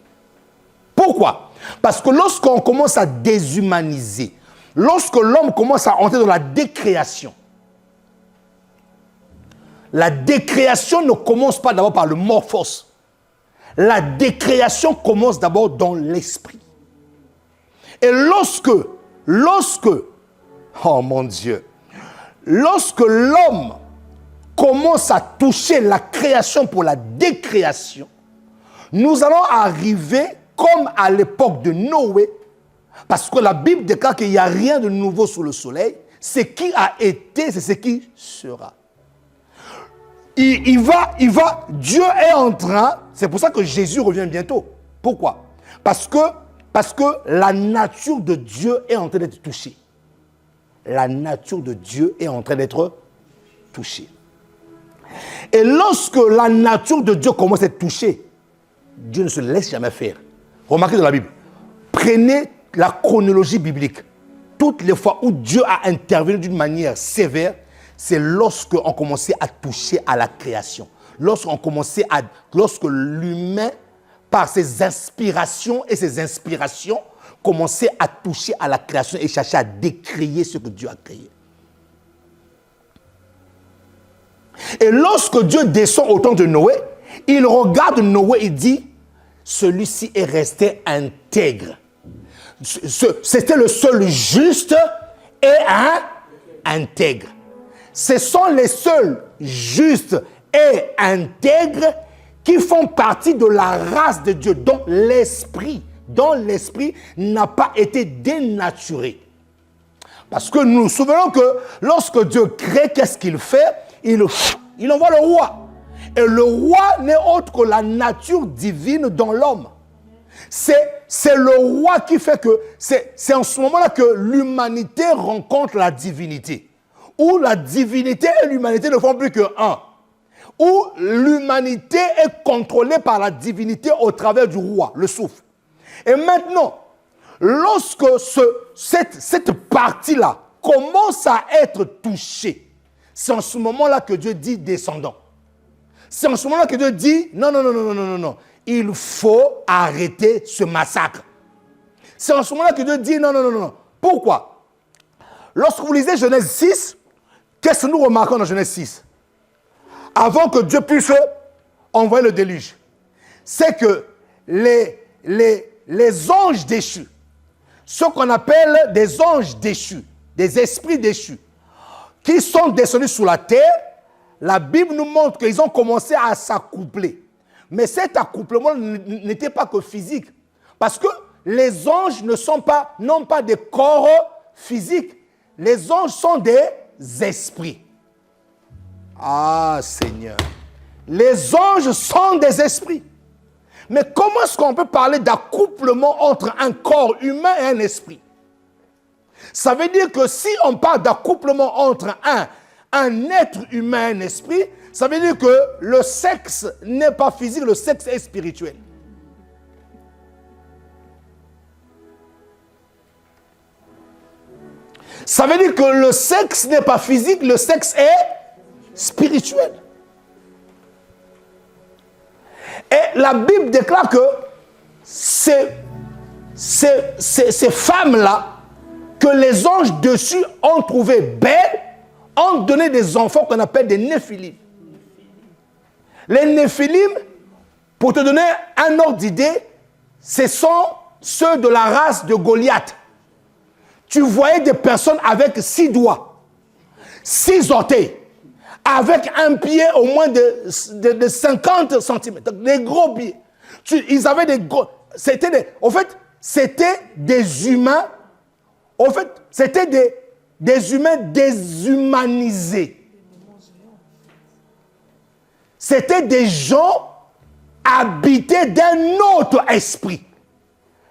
Pourquoi? Parce que lorsqu'on commence à déshumaniser, lorsque l'homme commence à entrer dans la décréation ne commence pas d'abord par le morphos. La décréation commence d'abord dans l'esprit. Et lorsque, oh mon Dieu, lorsque l'homme commence à toucher la création pour la décréation, nous allons arriver comme à l'époque de Noé, parce que la Bible déclare qu'il n'y a rien de nouveau sous le soleil. Ce qui a été, c'est ce qui sera. Il va, Dieu est en train, c'est pour ça que Jésus revient bientôt. Pourquoi? Parce que la nature de Dieu est en train d'être touchée. La nature de Dieu est en train d'être touchée. Et lorsque la nature de Dieu commence à être touchée, Dieu ne se laisse jamais faire. Remarquez dans la Bible, prenez la chronologie biblique. Toutes les fois où Dieu a intervenu d'une manière sévère, c'est lorsqu'on commençait à toucher à la création. Lorsque l'humain, par ses inspirations et ses inspirations, commençait à toucher à la création et cherchait à décrier ce que Dieu a créé. Et lorsque Dieu descend au temps de Noé, il regarde Noé et dit, celui-ci est resté intègre. C'était le seul juste et intègre. Ce sont les seuls justes et intègres qui font partie de la race de Dieu, dont l'esprit n'a pas été dénaturé. Parce que nous nous souvenons que lorsque Dieu crée, qu'est-ce qu'il fait? Il envoie le roi. Et le roi n'est autre que la nature divine dans l'homme. C'est le roi qui fait que c'est en ce moment-là que l'humanité rencontre la divinité. Où la divinité et l'humanité ne font plus que un. Où l'humanité est contrôlée par la divinité au travers du roi, le souffle. Et maintenant, lorsque cette partie-là commence à être touchée, c'est en ce moment-là que Dieu dit descendant. C'est en ce moment-là que Dieu dit non. Il faut arrêter ce massacre. C'est en ce moment-là que Dieu dit non. Pourquoi? Lorsque vous lisez Genèse 6, qu'est-ce que nous remarquons dans Genèse 6? Avant que Dieu puisse envoyer le déluge, c'est que les anges déchus, ce qu'on appelle des anges déchus, des esprits déchus, qui sont descendus sur la terre, la Bible nous montre qu'ils ont commencé à s'accoupler. Mais cet accouplement n'était pas que physique. Parce que les anges n'ont pas des corps physiques. Les anges sont des esprits. Ah Seigneur. Les anges sont des esprits. Mais comment est-ce qu'on peut parler d'accouplement entre un corps humain et un esprit? Ça veut dire que si on parle d'accouplement entre un être humain et un esprit, ça veut dire que le sexe n'est pas physique, le sexe est spirituel. Ça veut dire que le sexe n'est pas physique, le sexe est spirituel. Et la Bible déclare que ces femmes-là, que les anges dessus ont trouvées belles, ont donné des enfants qu'on appelle des Néphilim. Les Néphilim, pour te donner un ordre d'idée, ce sont ceux de la race de Goliath. Tu voyais des personnes avec 6 doigts, 6 orteils, avec un pied au moins de 50 cm, des gros pieds. Ils avaient des gros... En fait, c'était des humains. En fait, c'était des humains déshumanisés. C'était des gens habités d'un autre esprit.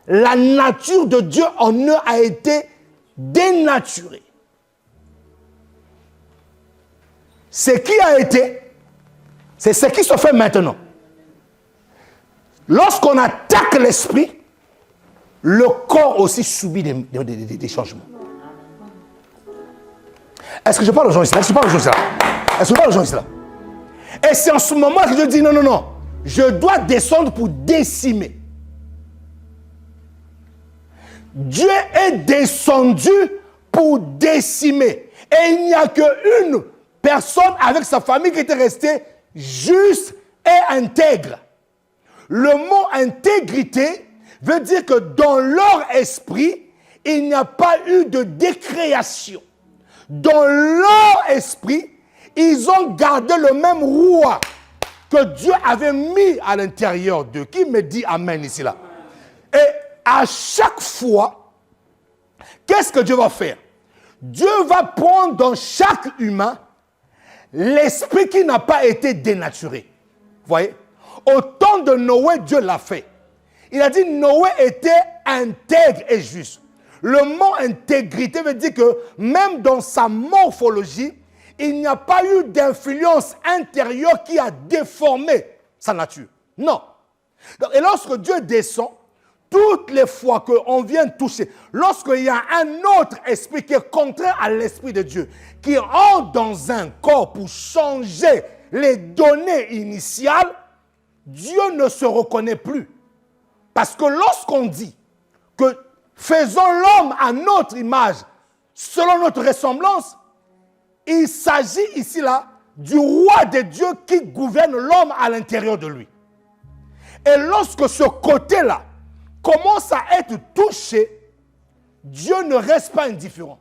La nature de Dieu en eux a été dénaturée. Ce qui a été, c'est ce qui se fait maintenant. Lorsqu'on attaque l'esprit, le corps aussi subit des changements. Est-ce que je parle aux gens ici? Est-ce que je parle aux gens ici? Est-ce que je parle aux gens ici? Et c'est en ce moment que je dis non, non, non. Je dois descendre pour décimer. Dieu est descendu pour décimer. Et il n'y a qu'une personne avec sa famille qui était restée juste et intègre. Le mot intégrité veut dire que dans leur esprit, il n'y a pas eu de décréation. Dans leur esprit, ils ont gardé le même roi que Dieu avait mis à l'intérieur d'eux. Qui me dit amen ici là? Et à chaque fois, qu'est-ce que Dieu va faire? Dieu va prendre dans chaque humain l'esprit qui n'a pas été dénaturé. Vous voyez? Au temps de Noé, Dieu l'a fait. Il a dit Noé était intègre et juste. Le mot intégrité veut dire que même dans sa morphologie, il n'y a pas eu d'influence intérieure qui a déformé sa nature. Non. Et lorsque Dieu descend, toutes les fois qu'on vient toucher, lorsqu'il y a un autre esprit qui est contraire à l'esprit de Dieu, qui entre dans un corps pour changer les données initiales, Dieu ne se reconnaît plus. Parce que lorsqu'on dit que faisons l'homme à notre image, selon notre ressemblance, il s'agit ici là du roi de Dieu qui gouverne l'homme à l'intérieur de lui. Et lorsque ce côté-là commence à être touché, Dieu ne reste pas indifférent.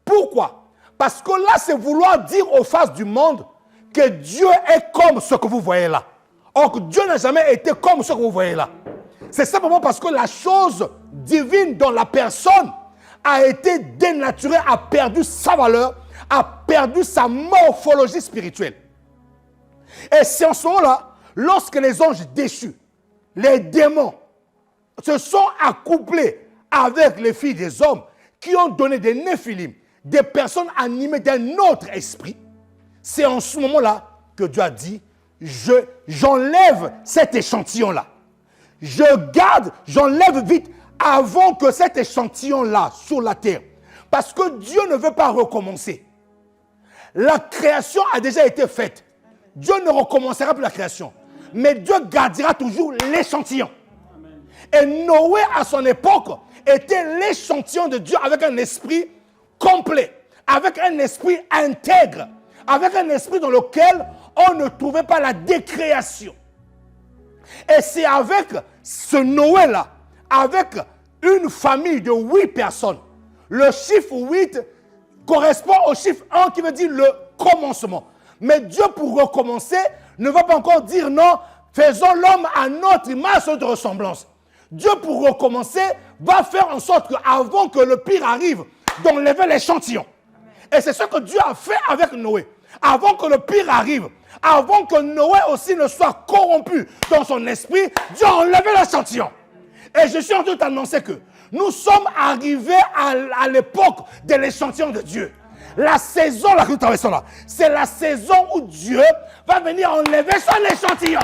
Pourquoi? Parce que là, c'est vouloir dire aux faces du monde que Dieu est comme ce que vous voyez là. Or, Dieu n'a jamais été comme ce que vous voyez là. C'est simplement parce que la chose divine dans la personne a été dénaturée, a perdu sa valeur, a perdu sa morphologie spirituelle. Et c'est en ce moment-là, lorsque les anges déchus, les démons, se sont accouplés avec les filles des hommes qui ont donné des néphilim, des personnes animées d'un autre esprit, c'est en ce moment-là que Dieu a dit, j'enlève cet échantillon-là. Je garde, j'enlève vite avant que cet échantillon-là sur la terre. Parce que Dieu ne veut pas recommencer. La création a déjà été faite. Dieu ne recommencera plus la création. Mais Dieu gardera toujours l'échantillon. Et Noé, à son époque, était l'échantillon de Dieu avec un esprit complet, avec un esprit intègre, avec un esprit dans lequel on ne trouvait pas la décréation. Et c'est avec ce Noé-là, avec une famille de 8 personnes, le chiffre 8 correspond au chiffre 1 qui veut dire le commencement. Mais Dieu, pour recommencer, ne va pas encore dire non, faisons l'homme à notre image, notre ressemblance. Dieu, pour recommencer, va faire en sorte qu'avant que le pire arrive, d'enlever l'échantillon. Et c'est ce que Dieu a fait avec Noé. Avant que le pire arrive, avant que Noé aussi ne soit corrompu dans son esprit, Dieu a enlevé l'échantillon. Et je suis en train de t'annoncer que nous sommes arrivés à l'époque de l'échantillon de Dieu. La saison là que nous traversons là, c'est la saison où Dieu va venir enlever son échantillon.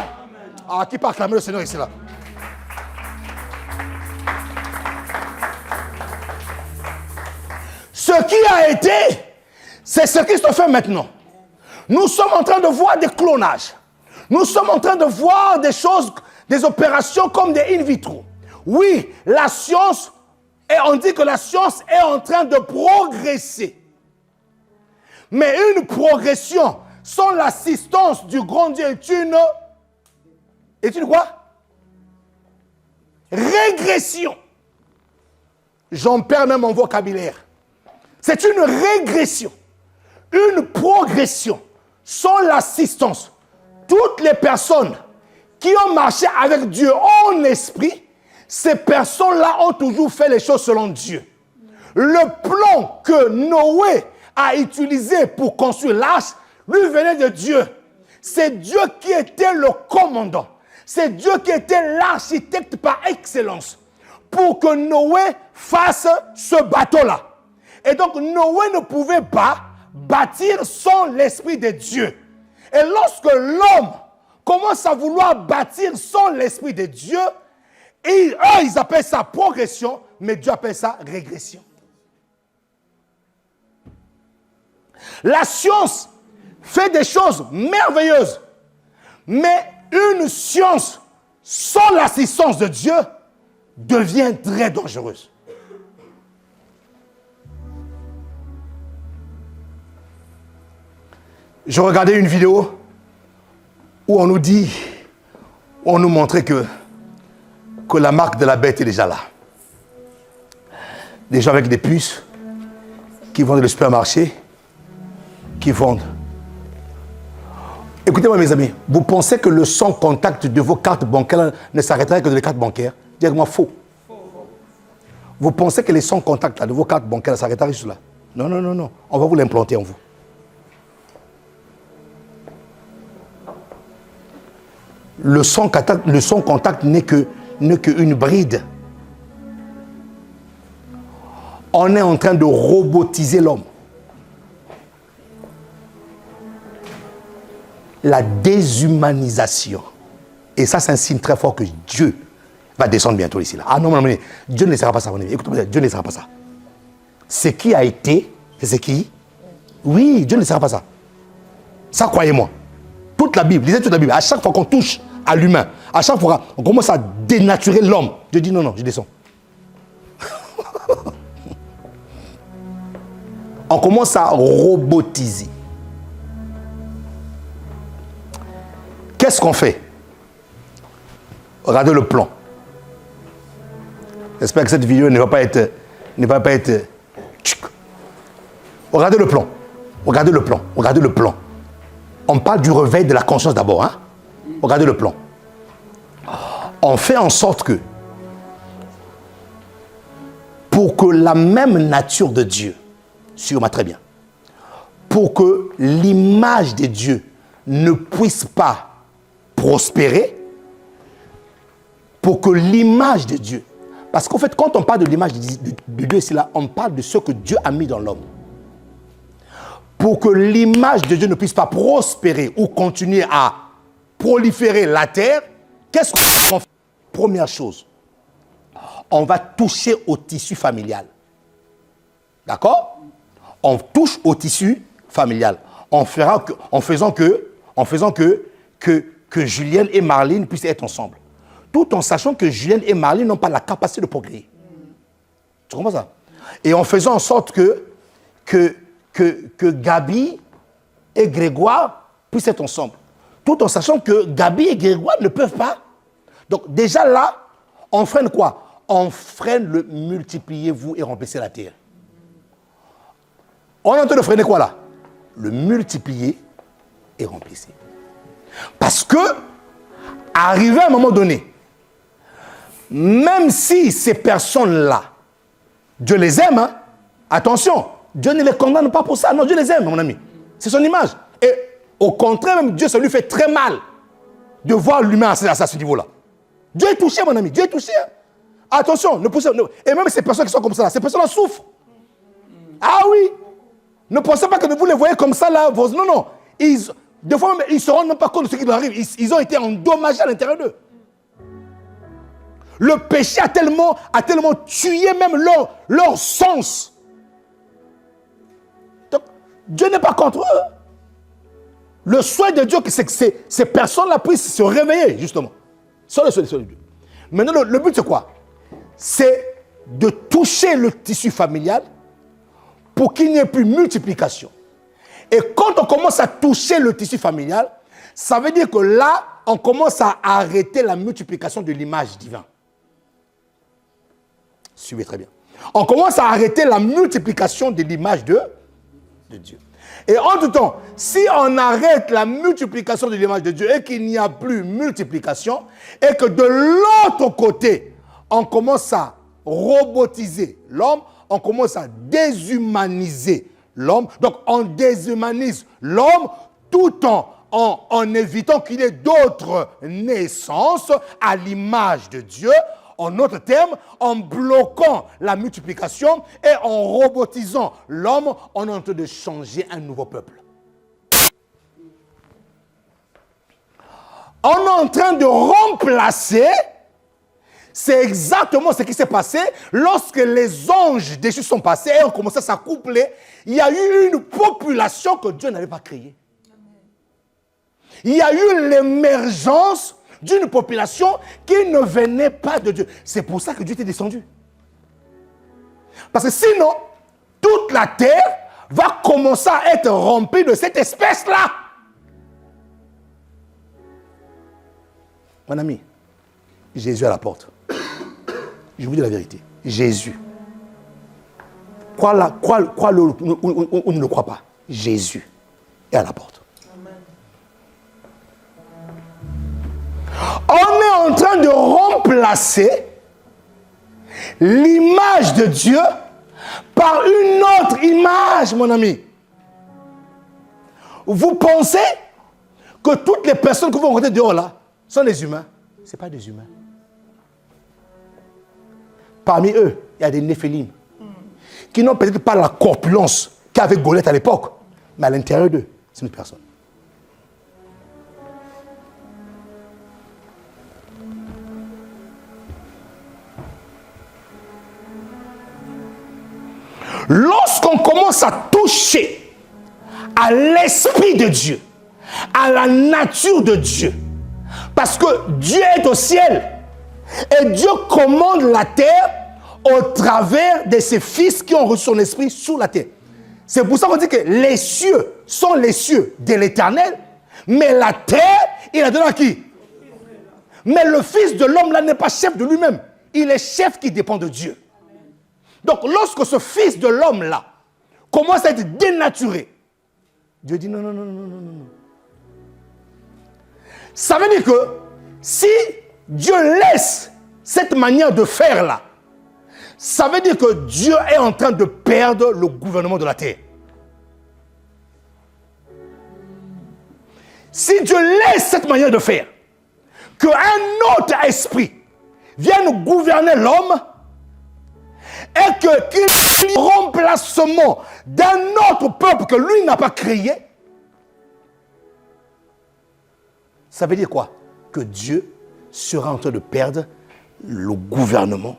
Ah, qui peut acclamer le Seigneur ici là? Ce qui a été, c'est ce qui se fait maintenant. Nous sommes en train de voir des clonages. Nous sommes en train de voir des choses, des opérations comme des in vitro. Oui, la science, et on dit que la science est en train de progresser. Mais une progression sans l'assistance du grand Dieu est une quoi? Régression. J'en perds même mon vocabulaire. C'est une régression. Une progression sans l'assistance. Toutes les personnes qui ont marché avec Dieu en esprit, ces personnes-là ont toujours fait les choses selon Dieu. Le plan que Noé a utilisé pour construire l'arche, lui venait de Dieu. C'est Dieu qui était le commandant. C'est Dieu qui était l'architecte par excellence pour que Noé fasse ce bateau-là. Et donc Noé ne pouvait pas bâtir sans l'esprit de Dieu. Et lorsque l'homme commence à vouloir bâtir sans l'esprit de Dieu, eux, ils appellent ça progression, mais Dieu appelle ça régression. La science fait des choses merveilleuses, mais une science sans l'assistance de Dieu devient très dangereuse. Je regardais une vidéo où on nous montrait que la marque de la bête est déjà là. Des gens avec des puces qui vendent le supermarché, qui vendent. Écoutez-moi mes amis, vous pensez que le sans contact de vos cartes bancaires ne s'arrêterait que de les cartes bancaires? Dites-moi faux. Vous pensez que les sans contact de vos cartes bancaires s'arrêteraient juste là? Non, non, non, non. On va vous l'implanter en vous. Le sans contact n'est qu'une bride. On est en train de robotiser l'homme. La déshumanisation. Et ça, c'est un signe très fort que Dieu va descendre bientôt ici. Là. Ah non, non, non, Dieu ne laissera pas ça. Écoutez-moi, Dieu ne laissera pas ça. Ce qui a été, c'est ce qui... Oui, Dieu ne laissera pas ça. Ça, croyez-moi. Toute la Bible, lisez toute la Bible. À chaque fois qu'on touche à l'humain, à chaque fois qu'on commence à dénaturer l'homme, Dieu dit non, non, je descends. On commence à robotiser. Qu'est-ce qu'on fait? Regardez le plan. J'espère que cette vidéo ne va pas être... Regardez le plan. Regardez le plan. Regardez le plan. On parle du réveil de la conscience d'abord. Hein? Regardez le plan. On fait en sorte que, pour que la même nature de Dieu, suivez-moi très bien, pour que l'image de Dieu ne puisse pas prospérer, pour que l'image de Dieu, parce qu'en fait, quand on parle de l'image de Dieu ici là, on parle de ce que Dieu a mis dans l'homme. Pour que l'image de Dieu ne puisse pas prospérer ou continuer à proliférer la terre, qu'est-ce qu'on fait? Première chose, on va toucher au tissu familial. D'accord? On touche au tissu familial. En faisant que Julienne et Marlene puissent être ensemble. Tout en sachant que Julienne et Marlene n'ont pas la capacité de procréer. Tu comprends ça? Et en faisant en sorte que Gabi et Grégoire puissent être ensemble. Tout en sachant que Gabi et Grégoire ne peuvent pas. Donc déjà là, on freine quoi? On freine le multipliez-vous et remplissez la terre. On est en train de freiner quoi là? Le multiplier et remplissez. Parce que, arrivé à un moment donné, même si ces personnes-là, Dieu les aime, hein, attention, Dieu ne les condamne pas pour ça. Non, Dieu les aime, mon ami. C'est son image. Et au contraire, même Dieu, ça lui fait très mal de voir l'humain à ce niveau-là. Dieu est touché, mon ami. Dieu est touché. Hein. Attention, ne poussez, et même ces personnes qui sont comme ça, ces personnes-là souffrent. Ah oui. Ne pensez pas que vous les voyez comme ça, là. Non, non. Des fois, ils ne se rendent même pas compte de ce qui leur arrive. Ils ont été endommagés à l'intérieur d'eux. Le péché a tellement tué même leur sens. Donc, Dieu n'est pas contre eux. Le souhait de Dieu, c'est que ces personnes-là puissent se réveiller, justement. C'est le souhait de Dieu. Maintenant, le but, c'est quoi? C'est de toucher le tissu familial pour qu'il n'y ait plus multiplication. Et quand on commence à toucher le tissu familial, ça veut dire que là, on commence à arrêter la multiplication de l'image divine. Suivez très bien. On commence à arrêter la multiplication de l'image de Dieu. Et en tout temps, si on arrête la multiplication de l'image de Dieu et qu'il n'y a plus multiplication, et que de l'autre côté, on commence à robotiser l'homme, on commence à déshumaniser l'homme. Donc, on déshumanise l'homme tout en évitant qu'il y ait d'autres naissances à l'image de Dieu. En d'autres termes, en bloquant la multiplication et en robotisant l'homme, on est en train de changer un nouveau peuple. On est en train de remplacer, c'est exactement ce qui s'est passé lorsque les anges déchus sont passés et ont commencé à s'accoupler. Il y a eu une population que Dieu n'avait pas créée. Il y a eu l'émergence d'une population qui ne venait pas de Dieu. C'est pour ça que Dieu était descendu. Parce que sinon, toute la terre va commencer à être remplie de cette espèce-là. Mon ami, Jésus à la porte. Je vous dis la vérité. Jésus. Crois-le ou ne le crois pas. Jésus est à la porte. On est en train de remplacer l'image de Dieu par une autre image, mon ami. Vous pensez que toutes les personnes que vous rencontrez dehors là sont des humains? Ce ne sont pas des humains. Parmi eux, il y a des néphilim qui n'ont peut-être pas la corpulence qu'avait Goliath à l'époque, mais à l'intérieur d'eux, c'est une personne. Lorsqu'on commence à toucher à l'Esprit de Dieu, à la nature de Dieu, parce que Dieu est au ciel et Dieu commande la terre au travers de ses fils qui ont reçu son esprit sur la terre. C'est pour ça qu'on dit que les cieux sont les cieux de l'Éternel, mais la terre, il a donné à qui? Mais le Fils de l'homme là n'est pas chef de lui-même, il est chef qui dépend de Dieu. Donc, lorsque ce fils de l'homme-là commence à être dénaturé, Dieu dit non, non, non, non, non, non. Ça veut dire que si Dieu laisse cette manière de faire-là, ça veut dire que Dieu est en train de perdre le gouvernement de la terre. Si Dieu laisse cette manière de faire, qu'un autre esprit vienne gouverner l'homme, et qu'il y ait un remplacement d'un autre peuple que lui n'a pas créé, ça veut dire quoi? Que Dieu sera en train de perdre le gouvernement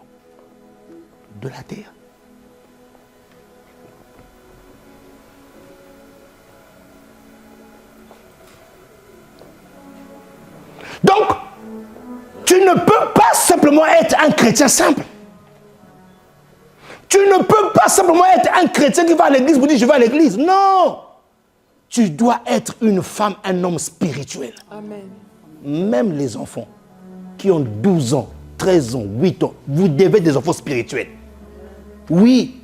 de la terre. Donc, tu ne peux pas simplement être un chrétien simple. Tu ne peux pas simplement être un chrétien qui va à l'église pour dire je vais à l'église. Non. Tu dois être une femme, un homme spirituel. Amen. Même les enfants qui ont 12 ans, 13 ans, 8 ans, vous devez des enfants spirituels. Oui.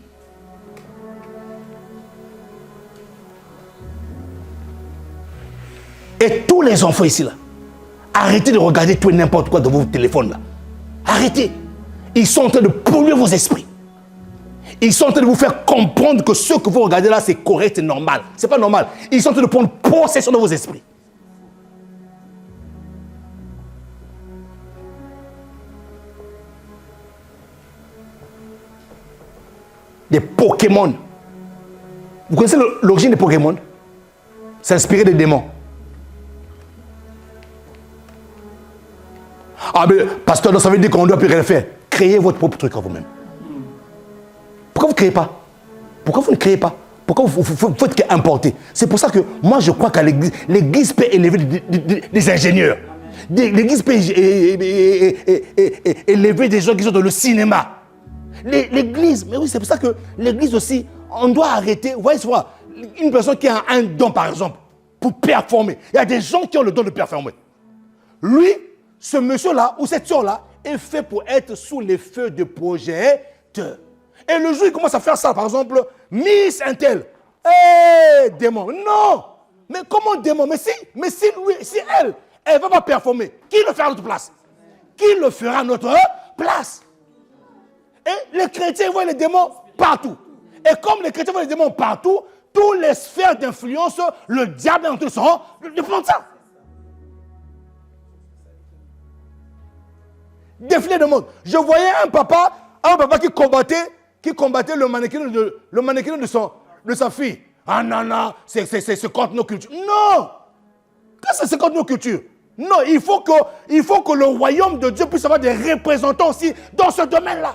Et tous les enfants ici là, arrêtez de regarder tout et n'importe quoi dans vos téléphones là. Arrêtez. Ils sont en train de polluer vos esprits. Ils sont en train de vous faire comprendre que ce que vous regardez là, c'est correct, c'est normal. Ce n'est pas normal. Ils sont en train de prendre possession de vos esprits. Des Pokémon. Vous connaissez l'origine des Pokémon? C'est inspiré des démons. Ah mais, pasteur, ça veut dire qu'on ne doit plus rien faire. Créez votre propre truc à vous-même. Pourquoi vous ne créez pas? Pourquoi vous ne créez pas? Pourquoi vous faites qu'importer? C'est pour ça que moi je crois qu'à l'église peut élever des ingénieurs. L'église peut élever des gens qui sont dans le cinéma. L'église, mais oui, c'est pour ça que l'église aussi, on doit arrêter. Vous voyez, une personne qui a un don, par exemple, pour performer. Il y a des gens qui ont le don de performer. Lui, ce monsieur-là, ou cette soeur-là, est fait pour être sous les feux de projecteur. Et le jour où il commence à faire ça, par exemple, Miss Intel, démon. Non! Mais comment démon? Mais si elle ne va pas performer, qui le fera à notre place? Qui le fera à notre place? Et les chrétiens voient les démons partout. Et comme les chrétiens voient les démons partout, toutes les sphères d'influence, le diable est en train de prendre ça. Défiler de monde. Je voyais un papa qui combattait le mannequin de sa fille. Ah non, non, c'est contre nos cultures. Non! Qu'est-ce que c'est contre nos cultures? Non, il faut que le royaume de Dieu puisse avoir des représentants aussi dans ce domaine-là.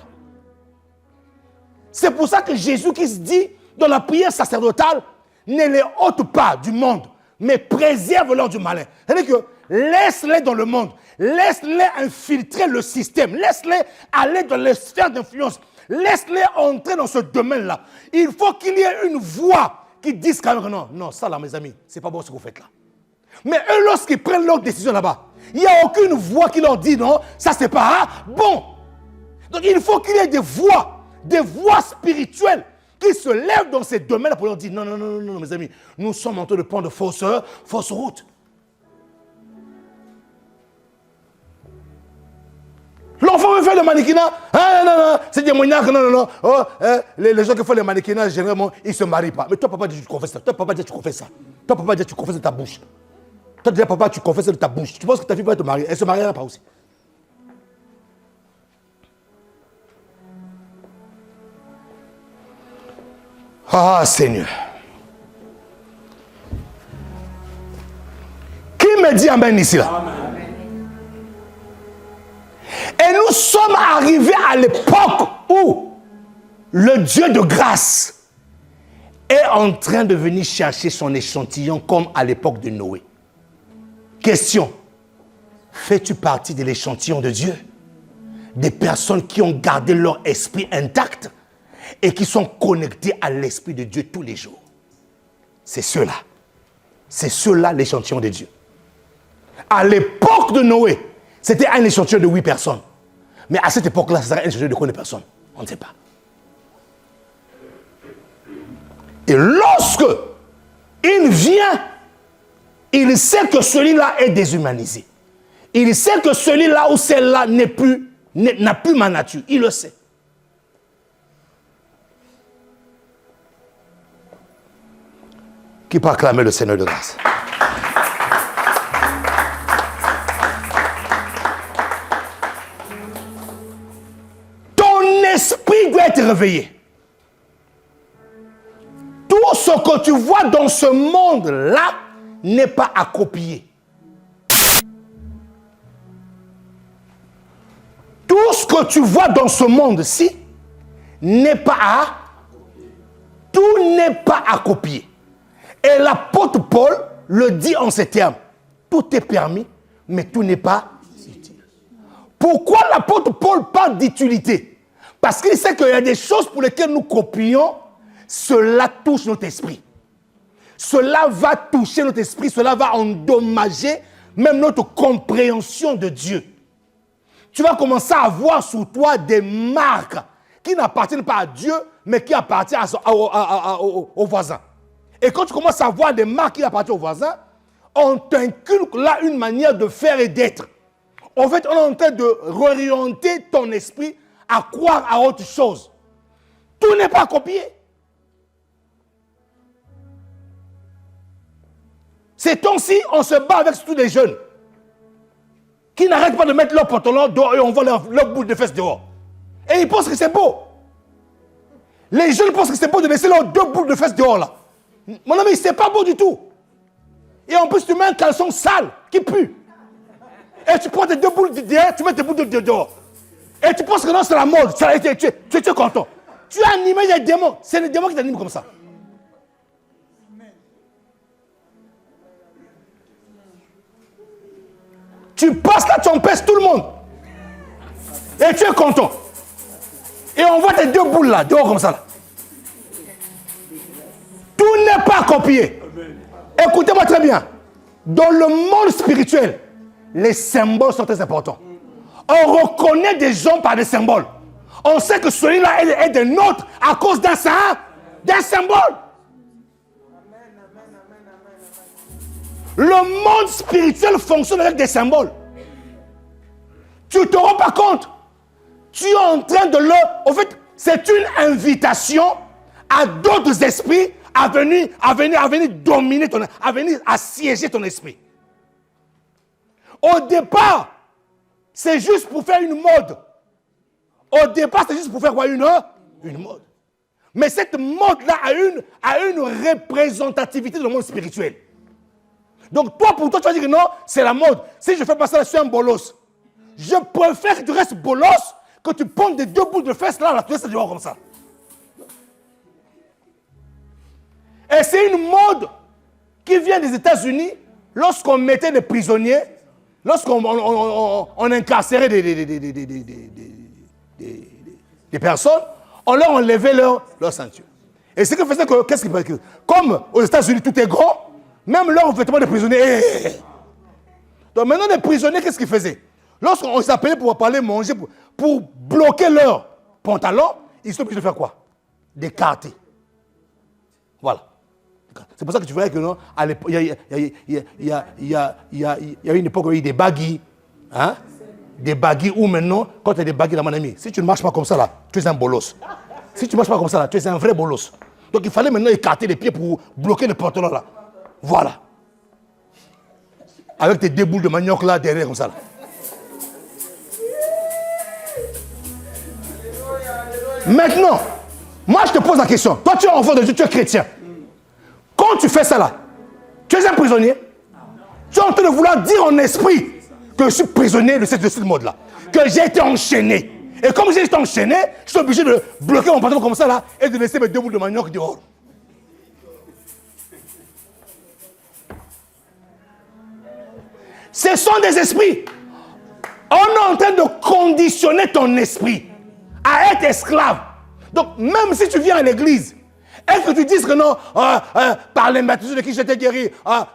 C'est pour ça que Jésus-Christ dit dans la prière sacerdotale, ne les ôte pas du monde, mais préserve-leur du malin. C'est-à-dire que laisse-les dans le monde, laisse-les infiltrer le système, laisse-les aller dans les sphères d'influence, laisse-les entrer dans ce domaine-là. Il faut qu'il y ait une voix qui dise quand même que non, ça là mes amis, c'est pas bon ce que vous faites là. Mais eux, lorsqu'ils prennent leur décision là-bas, il n'y a aucune voix qui leur dit non, ça c'est pas bon. Donc il faut qu'il y ait des voix spirituelles qui se lèvent dans ces domaines-là pour leur dire non, mes amis, nous sommes en train de prendre de fausses routes. L'enfant veut faire le mannequinat, non, c'est des moyens, non. Oh, les gens qui font le mannequinat, généralement, ils ne se marient pas. Mais toi, papa, tu confesses ça. Toi, papa, tu confesses ça. Toi, papa, tu confesses de ta bouche. Toi, déjà, papa, tu confesses de ta bouche. Tu penses que ta fille va te marier? Elle ne se mariera pas aussi. Ah, Seigneur. Qui me dit amen ici là? Amen. Et nous sommes arrivés à l'époque où le Dieu de grâce est en train de venir chercher son échantillon comme à l'époque de Noé. Question, fais-tu partie de l'échantillon de Dieu? Des personnes qui ont gardé leur esprit intact et qui sont connectées à l'esprit de Dieu tous les jours. C'est ceux-là. C'est ceux-là l'échantillon de Dieu. À l'époque de Noé, c'était un échantillon de 8 personnes. Mais à cette époque-là, ça serait un échantillon de combien de personnes? On ne sait pas. Et lorsque il vient, il sait que celui-là est déshumanisé. Il sait que celui-là ou celle-là n'a plus ma nature. Il le sait. Qui peut acclamer le Seigneur de grâce? L'esprit doit être réveillé. Tout ce que tu vois dans ce monde-là n'est pas à copier. Tout ce que tu vois dans ce monde-ci n'est pas à... Tout n'est pas à copier. Et l'apôtre Paul le dit en ces termes. Tout est permis, mais tout n'est pas utile. Pourquoi l'apôtre Paul parle d'utilité? Parce qu'il sait qu'il y a des choses pour lesquelles nous copions, cela touche notre esprit. Cela va toucher notre esprit, cela va endommager même notre compréhension de Dieu. Tu vas commencer à voir sur toi des marques qui n'appartiennent pas à Dieu, mais qui appartiennent au voisin. Et quand tu commences à voir des marques qui appartiennent au voisin, on t'inculque là une manière de faire et d'être. En fait, on est en train de réorienter ton esprit à croire à autre chose. Tout n'est pas copié. Ces temps-ci, on se bat avec tous les jeunes qui n'arrêtent pas de mettre leur pantalon dehors et on voit leur boule de fesses dehors. Et ils pensent que c'est beau. Les jeunes pensent que c'est beau de laisser leurs 2 boules de fesses dehors là. Mon ami, c'est pas beau du tout. Et en plus, tu mets un caleçon sale qui pue. Et tu prends tes 2 boules derrière, tu mets tes boules de dehors. Et tu penses que non, c'est la mode, tu es content. Tu as animé des démons. C'est les démons qui t'animent comme ça. Tu passes là, tu empêches tout le monde. Et tu es content. Et on voit tes 2 boules là, dehors comme ça. Là. Tout n'est pas copier. Écoutez-moi très bien. Dans le monde spirituel, les symboles sont très importants. On reconnaît des hommes par des symboles. On sait que celui-là est des nôtres à cause d'un symbole. Le monde spirituel fonctionne avec des symboles. Tu ne te rends pas compte. Tu es en train de En fait, c'est une invitation à d'autres esprits à venir dominer à venir assiéger ton esprit. Au départ, c'est juste pour faire une mode. Au départ, c'est juste pour faire quoi? Une mode. Mais cette mode-là a une représentativité dans le monde spirituel. Donc toi, pour toi, tu vas dire que non, c'est la mode. Si je fais pas ça, je suis un bolos. Je préfère que tu restes bolos que tu pondes des 2 boules de fesses là, tu restes dehors comme ça. Et c'est une mode qui vient des États-Unis lorsqu'on mettait des prisonniers, lorsqu'on incarcérait des personnes, on leur enlevait leur ceinture. Et ce qui faisait que, comme aux États-Unis tout est grand, même leurs vêtements de prisonniers. Donc maintenant les prisonniers, qu'est-ce qu'ils faisaient? Lorsqu'on s'appelait pour parler, manger, pour bloquer leurs pantalons, ils sont obligés de faire quoi? D'écarter. Voilà. C'est pour ça que tu verrais que non, à l'époque, il y a une époque où il y a eu des baggy. Hein? Des baggy où maintenant, quand tu as des baggy là, mon ami, si tu ne marches pas comme ça là, tu es un bolos. Si tu ne marches pas comme ça là, tu es un vrai bolos. Donc il fallait maintenant écarter les pieds pour bloquer le pantalon là. Voilà. Avec tes 2 boules de manioc là derrière comme ça là. Maintenant, moi je te pose la question. Toi tu es enfant de Dieu, tu es chrétien. Quand tu fais ça là, tu es un prisonnier. Tu es en train de vouloir dire en esprit que je suis prisonnier de ce mode-là. Que j'ai été enchaîné. Et comme j'ai été enchaîné, je suis obligé de bloquer mon pantalon comme ça là et de laisser mes 2 boules de manioc dehors. Ce sont des esprits. On est en train de conditionner ton esprit à être esclave. Donc, même si tu viens à l'église et que tu dises que non, par les maîtres de qui j'étais guéri,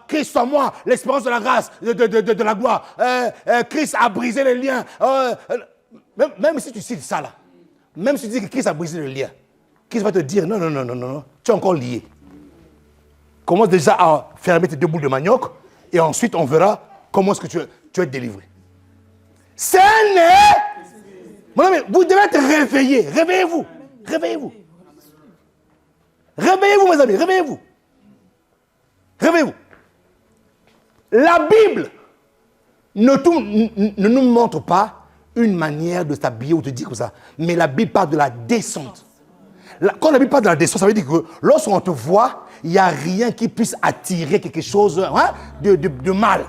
Christ en moi, l'espérance de la grâce, de la gloire, Christ a brisé les liens. Même si tu cites ça là, même si tu dis que Christ a brisé les liens, Christ va te dire non, tu es encore lié. Commence déjà à fermer tes 2 boules de manioc et ensuite on verra comment est-ce que tu vas être délivré. C'est mon ami, vous devez être réveillés. Réveillez-vous. Réveillez-vous. Réveillez-vous, mes amis. Réveillez-vous. Réveillez-vous. La Bible ne nous montre pas une manière de s'habiller ou de dire comme ça. Mais la Bible parle de la descente. Quand la Bible parle de la descente, ça veut dire que lorsqu'on te voit, il n'y a rien qui puisse attirer quelque chose de mal.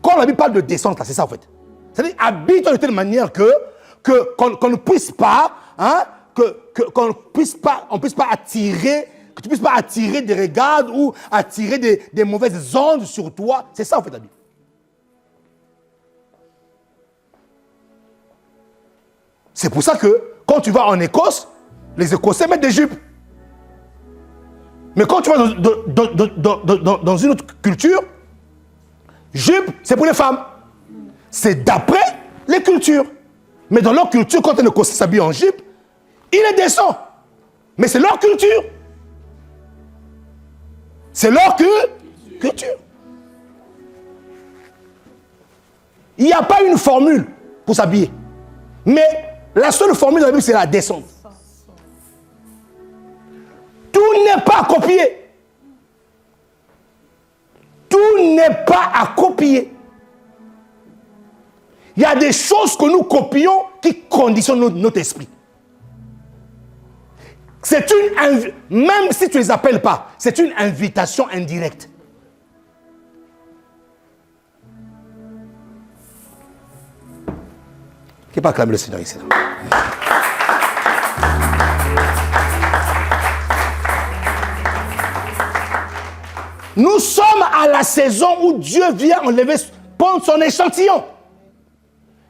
Quand la Bible parle de descente, c'est ça en fait. C'est-à-dire, habite de telle manière qu'on ne puisse pas, qu'on ne puisse pas attirer, que tu ne puisses pas attirer des regards ou attirer des mauvaises ondes sur toi. C'est ça en fait la Bible. C'est pour ça que quand tu vas en Écosse, les Écossais mettent des jupes. Mais quand tu vas dans une autre culture, jupe, c'est pour les femmes. C'est d'après les cultures. Mais dans leur culture, quand un Écossais s'habille en jupe, il est décent. Mais c'est leur culture. C'est leur culture. Il n'y a pas une formule pour s'habiller. Mais la seule formule de la Bible, c'est la descente. Tout n'est pas à copier. Tout n'est pas à copier. Il y a des choses que nous copions qui conditionnent notre esprit. Même si tu ne les appelles pas, c'est une invitation indirecte. Qui peut acclamer le Seigneur ici? Nous sommes à la saison où Dieu vient prendre son échantillon.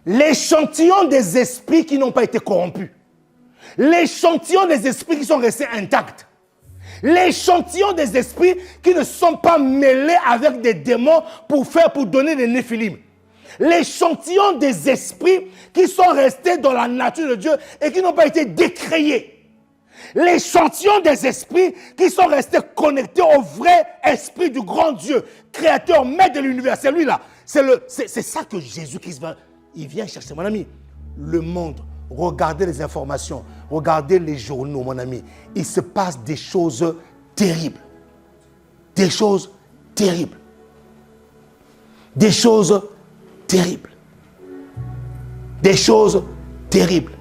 L'échantillon des esprits qui n'ont pas été corrompus. L'échantillon des esprits qui sont restés intacts. L'échantillon des esprits qui ne sont pas mêlés avec des démons pour donner des néphilim. L'échantillon des esprits qui sont restés dans la nature de Dieu et qui n'ont pas été décréés. L'échantillon des esprits qui sont restés connectés au vrai esprit du grand Dieu, créateur, maître de l'univers. C'est lui là. C'est ça que Jésus-Christ il vient chercher, mon ami. Le monde, regardez les informations, regardez les journaux, mon ami. Il se passe des choses terribles. Des choses terribles. Des choses terribles. Des choses terribles.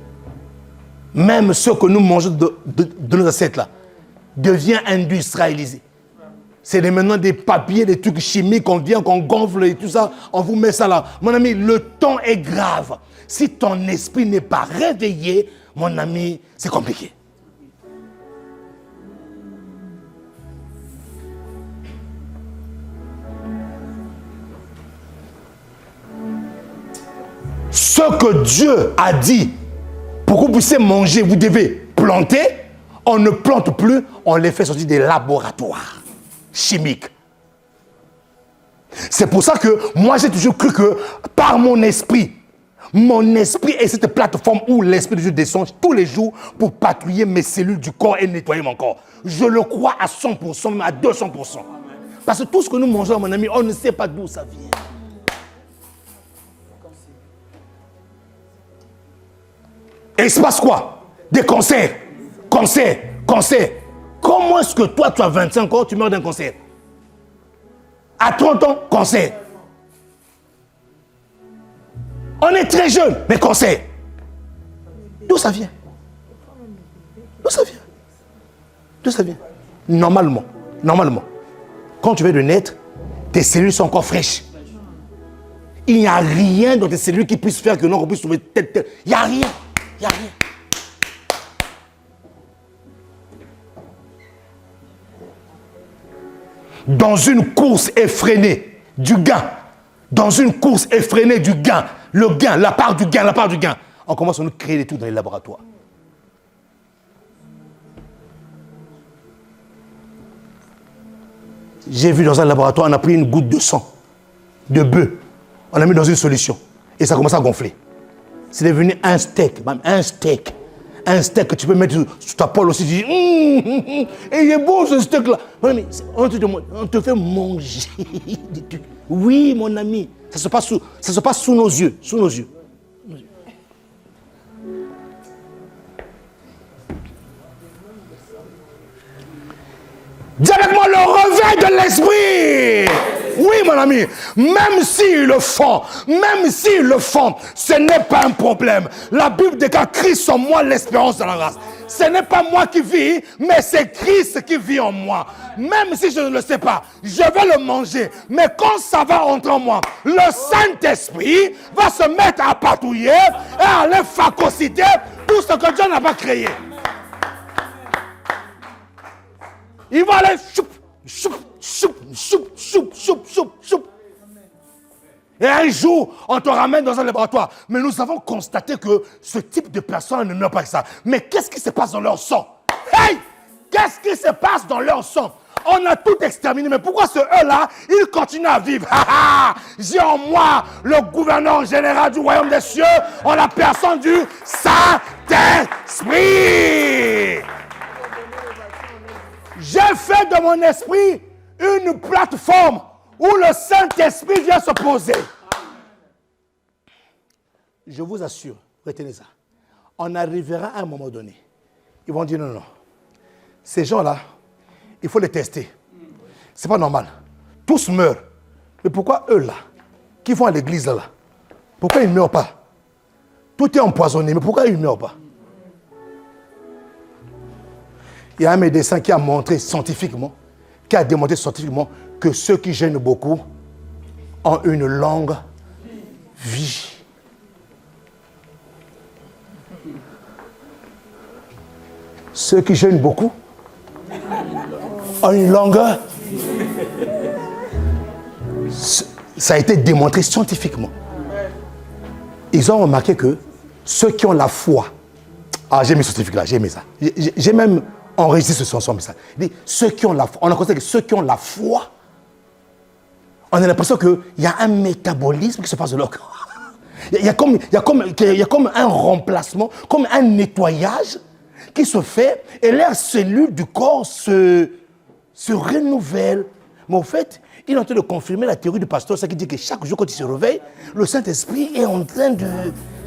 Même ce que nous mangeons de nos assiettes là devient industrialisé. C'est maintenant des papiers, des trucs chimiques qu'on vient, qu'on gonfle et tout ça. On vous met ça là. Mon ami, le temps est grave. Si ton esprit n'est pas réveillé, mon ami, c'est compliqué. Ce que Dieu a dit, pour que vous puissiez manger, vous devez planter. On ne plante plus, on les fait sortir des laboratoires chimiques. C'est pour ça que moi j'ai toujours cru que par mon esprit est cette plateforme où l'Esprit de Dieu descend tous les jours pour patrouiller mes cellules du corps et nettoyer mon corps. Je le crois à 100%, même à 200%. Parce que tout ce que nous mangeons, mon ami, on ne sait pas d'où ça vient. Et il se passe quoi? Des cancers. Cancer. Comment est-ce que toi, tu as 25 ans, tu meurs d'un cancer? À 30 ans, cancer. On est très jeune, mais cancer. D'où ça vient? D'où ça vient? Normalement, quand tu viens de naître, tes cellules sont encore fraîches. Il n'y a rien dans tes cellules qui puisse faire que non, on puisse trouver tête. Il n'y a rien. Dans une course effrénée du gain, la part du gain, on commence à nous créer des trucs dans les laboratoires. J'ai vu dans un laboratoire, on a pris une goutte de sang, de bœuf, on l'a mis dans une solution et ça commence à gonfler. C'est devenu un steak, que tu peux mettre sur ta poêle aussi. Tu dis, et il est bon ce steak là. Mais on te fait manger des trucs. Oui, mon ami, ça se passe sous nos yeux. Dis avec moi le réveil de l'esprit. Oui, mon ami, même s'ils le font, ce n'est pas un problème. La Bible déclare Christ en moi l'espérance de la grâce. Ce n'est pas moi qui vis, mais c'est Christ qui vit en moi. Même si je ne le sais pas, je vais le manger. Mais quand ça va entrer en moi, le Saint-Esprit va se mettre à patouiller et à aller phagocyter tout ce que Dieu n'a pas créé. Il va aller choup. Et un jour, on te ramène dans un laboratoire. Mais nous avons constaté que ce type de personnes ne meurt pas que ça. Mais qu'est-ce qui se passe dans leur sang? Hey! Qu'est-ce qui se passe dans leur sang? On a tout exterminé. Mais pourquoi ceux-là, ils continuent à vivre? J'ai en moi le gouverneur général du royaume des cieux en la personne du Saint-Esprit. J'ai fait de mon esprit une plateforme où le Saint-Esprit vient se poser. Je vous assure, retenez ça. On arrivera à un moment donné. Ils vont dire non. Ces gens-là, il faut les tester. C'est pas normal. Tous meurent. Mais pourquoi eux là, qui vont à l'église là, pourquoi ils ne meurent pas? Tout est empoisonné, mais pourquoi ils ne meurent pas? Il y a un médecin qui a démontré scientifiquement que ceux qui jeûnent beaucoup ont une longue vie. Ceux qui jeûnent beaucoup ont une longue vie. Ça a été démontré scientifiquement. Ils ont remarqué que ceux qui ont la foi, j'ai mis scientifique là, j'ai aimé ça. J'ai même enregistre son message. Il dit, ceux qui ont la foi, on a constaté que ceux qui ont la foi, on a l'impression qu'il y a un métabolisme qui se passe de leur corps. Il y a comme un remplacement, comme un nettoyage qui se fait et leurs cellules du corps se renouvellent. Mais au fait, il est en train de confirmer la théorie du pasteur, ça qui dit que chaque jour quand il se réveille, le Saint-Esprit est en train de...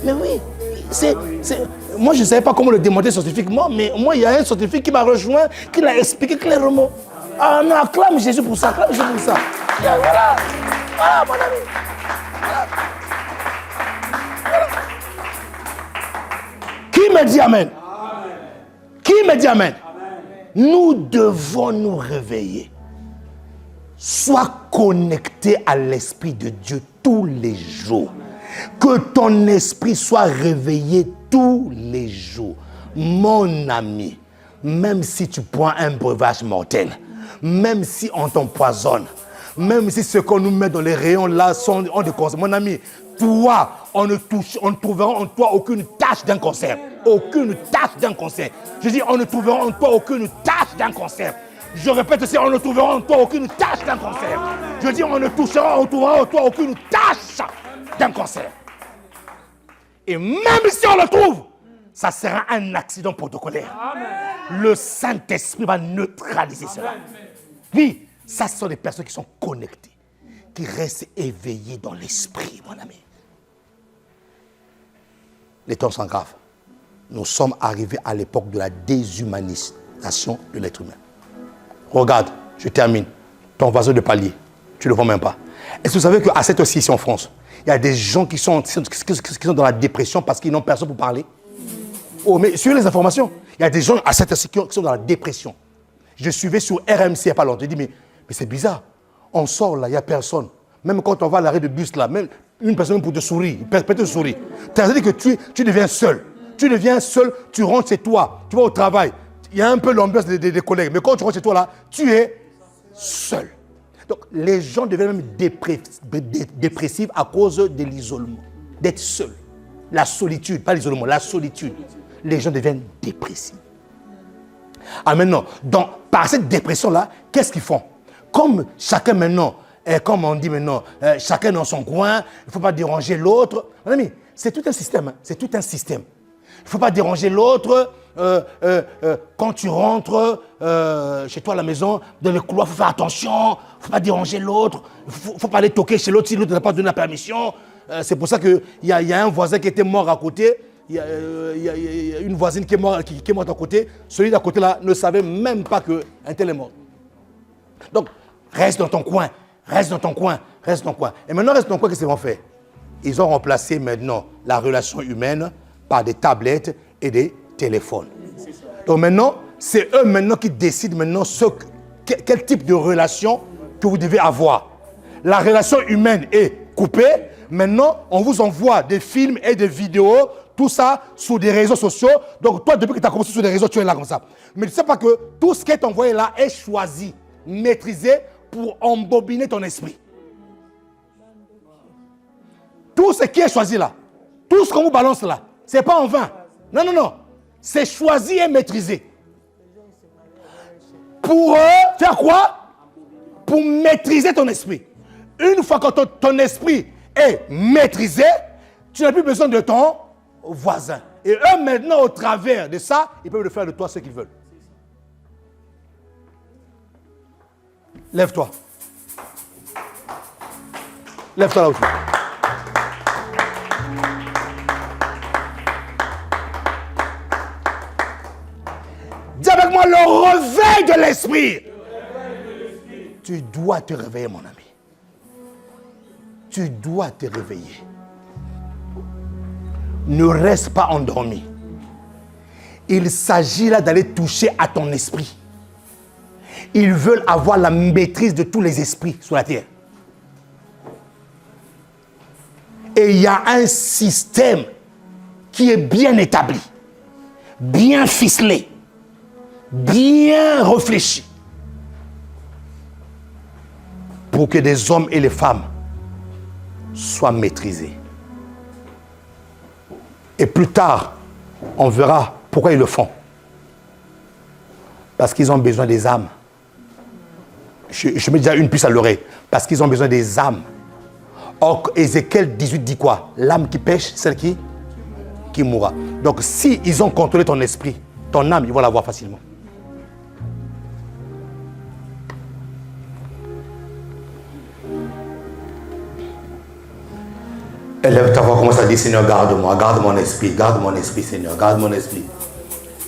Mais oui, moi je ne savais pas comment le démontrer scientifiquement, mais moi il y a un scientifique qui m'a rejoint, qui l'a expliqué clairement. Ah non, acclame Jésus pour ça, acclame Jésus pour ça. Voilà, voilà mon ami. Voilà. Qui me dit amen? Qui me dit amen? Nous devons nous réveiller. Sois connecté à l'Esprit de Dieu tous les jours. Que ton esprit soit réveillé tous les jours. Mon ami, même si tu prends un breuvage mortel, même si on t'empoisonne, même si ce qu'on nous met dans les rayons là sont de cancer, mon ami, toi, on ne trouvera en toi aucune tache d'un cancer. Aucune tache d'un cancer. Je dis, on ne trouvera en toi aucune tache d'un cancer. Je répète aussi, on ne trouvera en toi aucune tache d'un cancer. Je dis, on trouvera en toi aucune tache d'un cancer. Et même si on le trouve, ça sera un accident protocolaire. Amen. Le Saint-Esprit va neutraliser cela. Oui, ça sont des personnes qui sont connectées, qui restent éveillées dans l'esprit, mon ami. Les temps sont graves. Nous sommes arrivés à l'époque de la déshumanisation de l'être humain. Regarde, je termine. Ton voisin de palier, tu ne le vois même pas. Est-ce que vous savez qu'à cette heure-ci, ici en France, il y a des gens qui sont dans la dépression parce qu'ils n'ont personne pour parler? Oh, mais suivez les informations. Il y a des gens à cette heure-ci qui sont dans la dépression. Je suivais sur RMC il n'y a pas longtemps. Je dis, mais c'est bizarre. On sort là, il n'y a personne. Même quand on va à l'arrêt de bus là, même une personne pour te sourire, peut-être te sourire. C'est-à-dire que tu deviens seul. Tu deviens seul, tu rentres chez toi, tu vas au travail. Il y a un peu l'ambiance des collègues. Mais quand tu rentres chez toi là, tu es seul. Donc les gens deviennent même dépressifs à cause de l'isolement. D'être seul. La solitude, pas l'isolement, la solitude. Les gens deviennent dépressifs. Ah maintenant, par cette dépression-là, qu'est-ce qu'ils font? Comme chacun maintenant, comme on dit maintenant, chacun dans son coin, il ne faut pas déranger l'autre. Mon ami, c'est tout un système. C'est tout un système. Il ne faut pas déranger l'autre. Quand tu rentres chez toi à la maison, dans le couloir, il faut faire attention. Il ne faut pas déranger l'autre. Il ne faut pas aller toquer chez l'autre si l'autre n'a pas donné la permission. C'est pour ça qu'il y a un voisin qui était mort à côté. Il y a une voisine qui est morte à côté. Celui d'à côté là ne savait même pas qu'un tel est mort. Donc, reste dans ton coin. Reste dans ton coin. Reste dans ton coin. Et maintenant, reste dans ton coin, qu'est-ce qu'ils vont faire? Ils ont remplacé maintenant la relation humaine par des tablettes et des téléphones. Donc maintenant, c'est eux maintenant qui décident maintenant quel type de relation que vous devez avoir. La relation humaine est coupée. Maintenant, on vous envoie des films et des vidéos, tout ça sur des réseaux sociaux. Donc toi, depuis que tu as commencé sur des réseaux, tu es là comme ça. Mais tu ne sais pas que tout ce qui est envoyé là est choisi, maîtrisé pour embobiner ton esprit. Tout ce qui est choisi là, tout ce qu'on vous balance là, ce n'est pas en vain. Non, non, non. C'est choisi et maîtrisé. Pour faire quoi? Pour maîtriser ton esprit. Une fois que ton esprit est maîtrisé, tu n'as plus besoin de ton voisin. Et eux, maintenant, au travers de ça, ils peuvent le faire de toi ce qu'ils veulent. Lève-toi. Lève-toi là où tu es. Dis avec moi le réveil de l'esprit. Tu dois te réveiller, mon ami. Tu dois te réveiller. Ne reste pas endormi. Il s'agit là d'aller toucher à ton esprit. Ils veulent avoir la maîtrise de tous les esprits sur la terre. Et il y a un système qui est bien établi, bien ficelé, bien réfléchi, pour que des hommes et les femmes soient maîtrisés. Et plus tard, on verra pourquoi ils le font. Parce qu'ils ont besoin des âmes. Je mets déjà une puce à l'oreille. Parce qu'ils ont besoin des âmes. Or, Ézéchiel 18 dit quoi? L'âme qui pêche, celle qui mourra. Donc, si ils ont contrôlé ton esprit, ton âme, ils vont l'avoir facilement. Élève ta voix, commence à dire, Seigneur, garde-moi, garde mon esprit, Seigneur, garde mon esprit.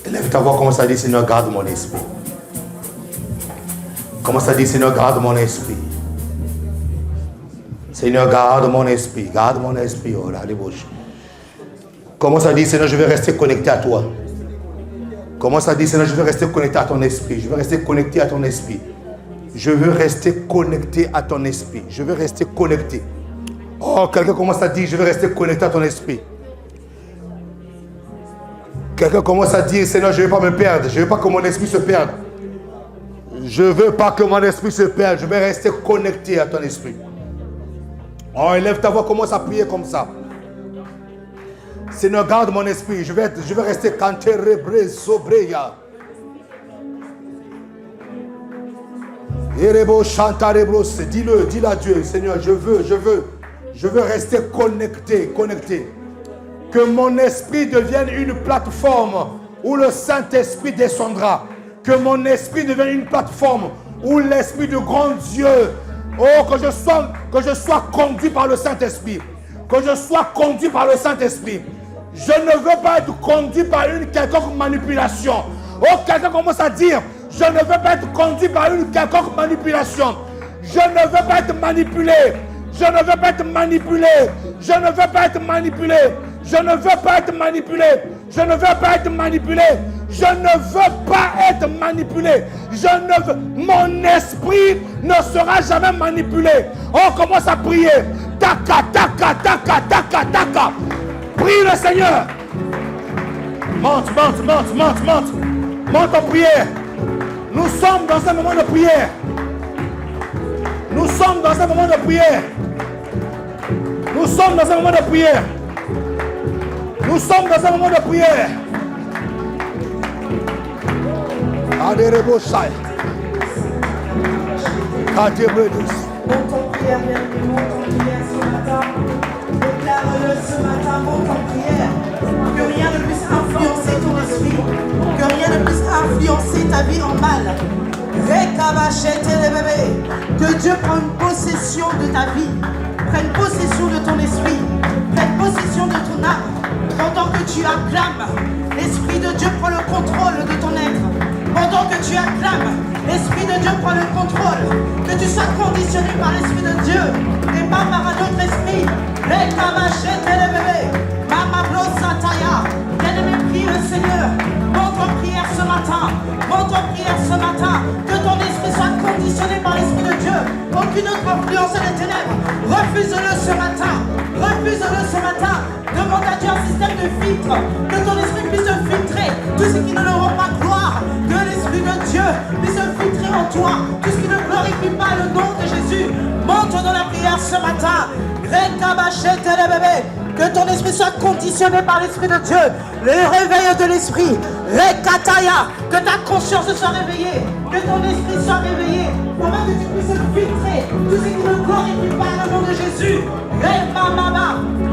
Élève ta voix, commence à dire, Seigneur, garde mon esprit. Commence à dire, Seigneur, garde mon esprit. Seigneur, garde mon esprit, oh là, les bouches. Commence à dire, Seigneur, je vais rester connecté à toi. Commence à dire, Seigneur, je vais rester connecté à ton esprit. Je vais rester connecté à ton esprit. Je veux rester connecté à ton esprit. Je veux rester connecté. Oh, quelqu'un commence à dire, je vais rester connecté à ton esprit. Quelqu'un commence à dire, Seigneur, je ne vais pas me perdre. Je ne veux pas que mon esprit se perde. Je ne veux pas que mon esprit se perde. Je vais rester connecté à ton esprit. Oh, élève ta voix, commence à prier comme ça. Seigneur, garde mon esprit. Je vais rester canterebre sobreya. Erebo chantarebros. Dis-le à Dieu. Seigneur, je veux rester connecté. Que mon esprit devienne une plateforme où le Saint-Esprit descendra. Que mon esprit devienne une plateforme où l'Esprit du grand Dieu, que je sois conduit par le Saint-Esprit. Que je sois conduit par le Saint-Esprit. Je ne veux pas être conduit par une quelconque manipulation. Oh, quelqu'un commence à dire, je ne veux pas être conduit par une quelconque manipulation. Je ne veux pas être manipulé. Je ne veux pas être manipulé. Je ne veux pas être manipulé. Je ne veux pas être manipulé. Je ne veux pas être manipulé. Je ne veux pas être manipulé. Mon esprit ne sera jamais manipulé. On commence à prier. Taka, taka, taka, taka, taka. Prie le Seigneur. Monte en prière. Nous sommes dans un moment de prière. Nous sommes dans un moment de prière. Nous sommes dans un moment de prière. Nous sommes dans un moment de prière. Adérebosai. Katebredus. Monte en prière, bien-aimé, monte en prière ce matin. Déclare-le ce matin, monte en prière. Que rien ne puisse influencer ton esprit. Que rien ne puisse influencer ta vie en mal. Que Dieu prenne possession de ta vie. Prenne possession de ton esprit. Prenne possession de ton âme. Pendant que tu acclames, l'Esprit de Dieu prend le contrôle de ton être. Pendant que tu acclames, l'Esprit de Dieu prend le contrôle. Que tu sois conditionné par l'Esprit de Dieu et pas par un autre esprit. Bien-aimé, prie le Seigneur. Monte en prière ce matin. Monte en prière ce matin. Que ton esprit soit conditionné par l'Esprit de Dieu. Aucune autre influence des ténèbres. Refuse-le ce matin. Refuse-le ce matin. Demande à Dieu un système de filtre. Que ton esprit puisse filtrer tout ce qui ne leur rend pas gloire. Que l'Esprit de Dieu puisse filtrer en toi tout ce qui ne glorifie pas le nom de Jésus. Monte dans la prière ce matin. Que ton esprit soit conditionné par l'Esprit de Dieu. Le réveil de l'Esprit. Que ta conscience soit réveillée. Que ton esprit soit réveillé. Afin que tu puisses filtrer tout ce qui ne glorifie pas le nom de Jésus.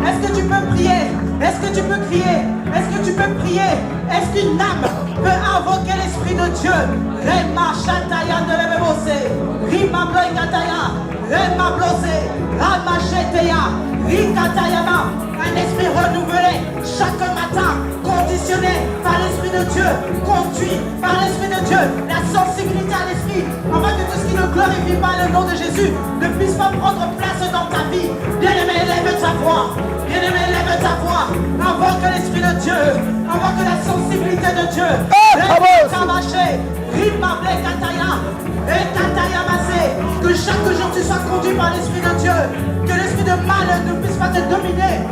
Est-ce que tu peux prier? Est-ce que tu peux crier? Est-ce que tu peux prier? Est-ce qu'une âme peut invoquer l'Esprit de Dieu? Rema Shataya de l'Ebebose. Rima Bloikataya. Rema Blose. Rama Sheteya. Rikatayama. Un esprit renouvelé chaque matin, conditionné par l'Esprit de Dieu, conduit par l'Esprit de Dieu, la sensibilité à l'Esprit, afin que tout ce qui ne glorifie pas le nom de Jésus ne puisse pas prendre place dans ta vie. Bien-aimé, lève ta voix. Bien-aimé, lève ta voix. Invoque l'Esprit de Dieu, invoque la sensibilité de Dieu. Que chaque jour tu sois conduit par l'Esprit de Dieu, que l'Esprit de mal ne puisse pas te dominer.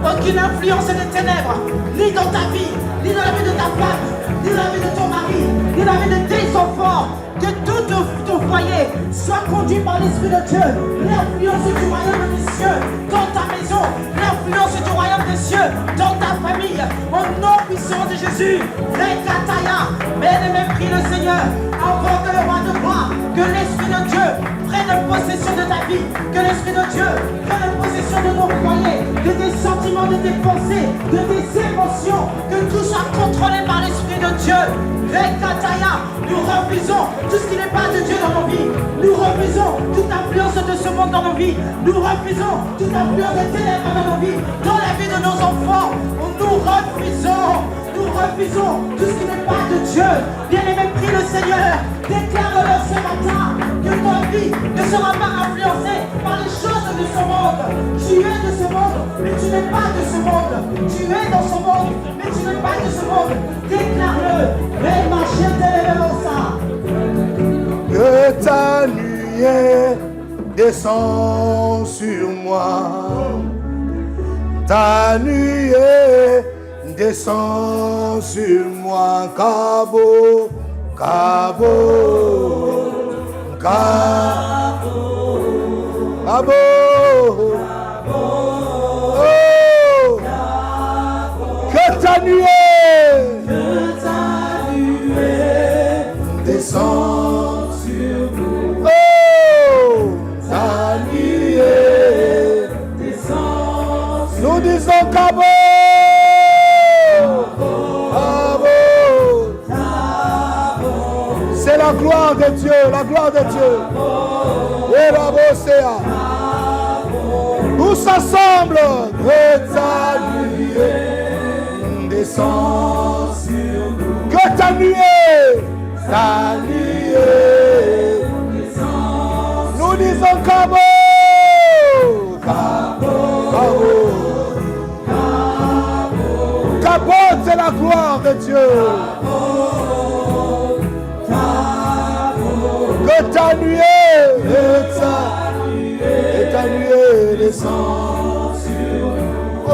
Aucune influence des ténèbres, ni dans ta vie, ni dans la vie de ta femme, ni dans la vie de ton mari, ni dans la vie de tes enfants. Que tout ton foyer soit conduit par l'Esprit de Dieu. L'influence du royaume des cieux dans ta maison, l'influence du royaume des cieux dans ta famille. Au nom puissant de Jésus, les Kataya, bien-aimé, prie le Seigneur. avant que le roi de gloire, que l'Esprit de Dieu prenne possession de ta vie, que l'Esprit de Dieu prenne possession de ton foyer, de tes sentiments, de tes pensées, de tes émotions, que tout soit contrôlé par l'Esprit de Dieu. Rekataya, nous refusons tout ce qui n'est pas de Dieu dans nos vies. Nous refusons toute influence de ce monde dans nos vies. Nous refusons toute influence des ténèbres dans nos vies, dans la vie de nos enfants. Nous refusons tout ce qui n'est pas de Dieu. Bien-aimé, prie le Seigneur. Déclare-le ce matin que ta vie ne sera pas influencée par les choses de ce monde. Tu es de ce monde, mais tu n'es pas de ce monde. Tu es dans ce monde, mais tu n'es pas de ce monde. Déclare-le. Que ta nuée descend sur moi. Ta nuée descend sur moi. Cabo, Cabo, Cabo, Cabo, oh, que ta nuée descend sur nous. Oh, ta nuée descend sur nous. Nous disons Cabo, c'est la gloire de Dieu, la gloire de Dieu. Et la Bosséa. Tous ensemble, que ta nuée descend sur nous. Que ta nuée descend. Nous disons Cabo, Cabo, Cabo. Cabo, c'est la gloire de Dieu. Que ta nuée descend sur nous. Oh,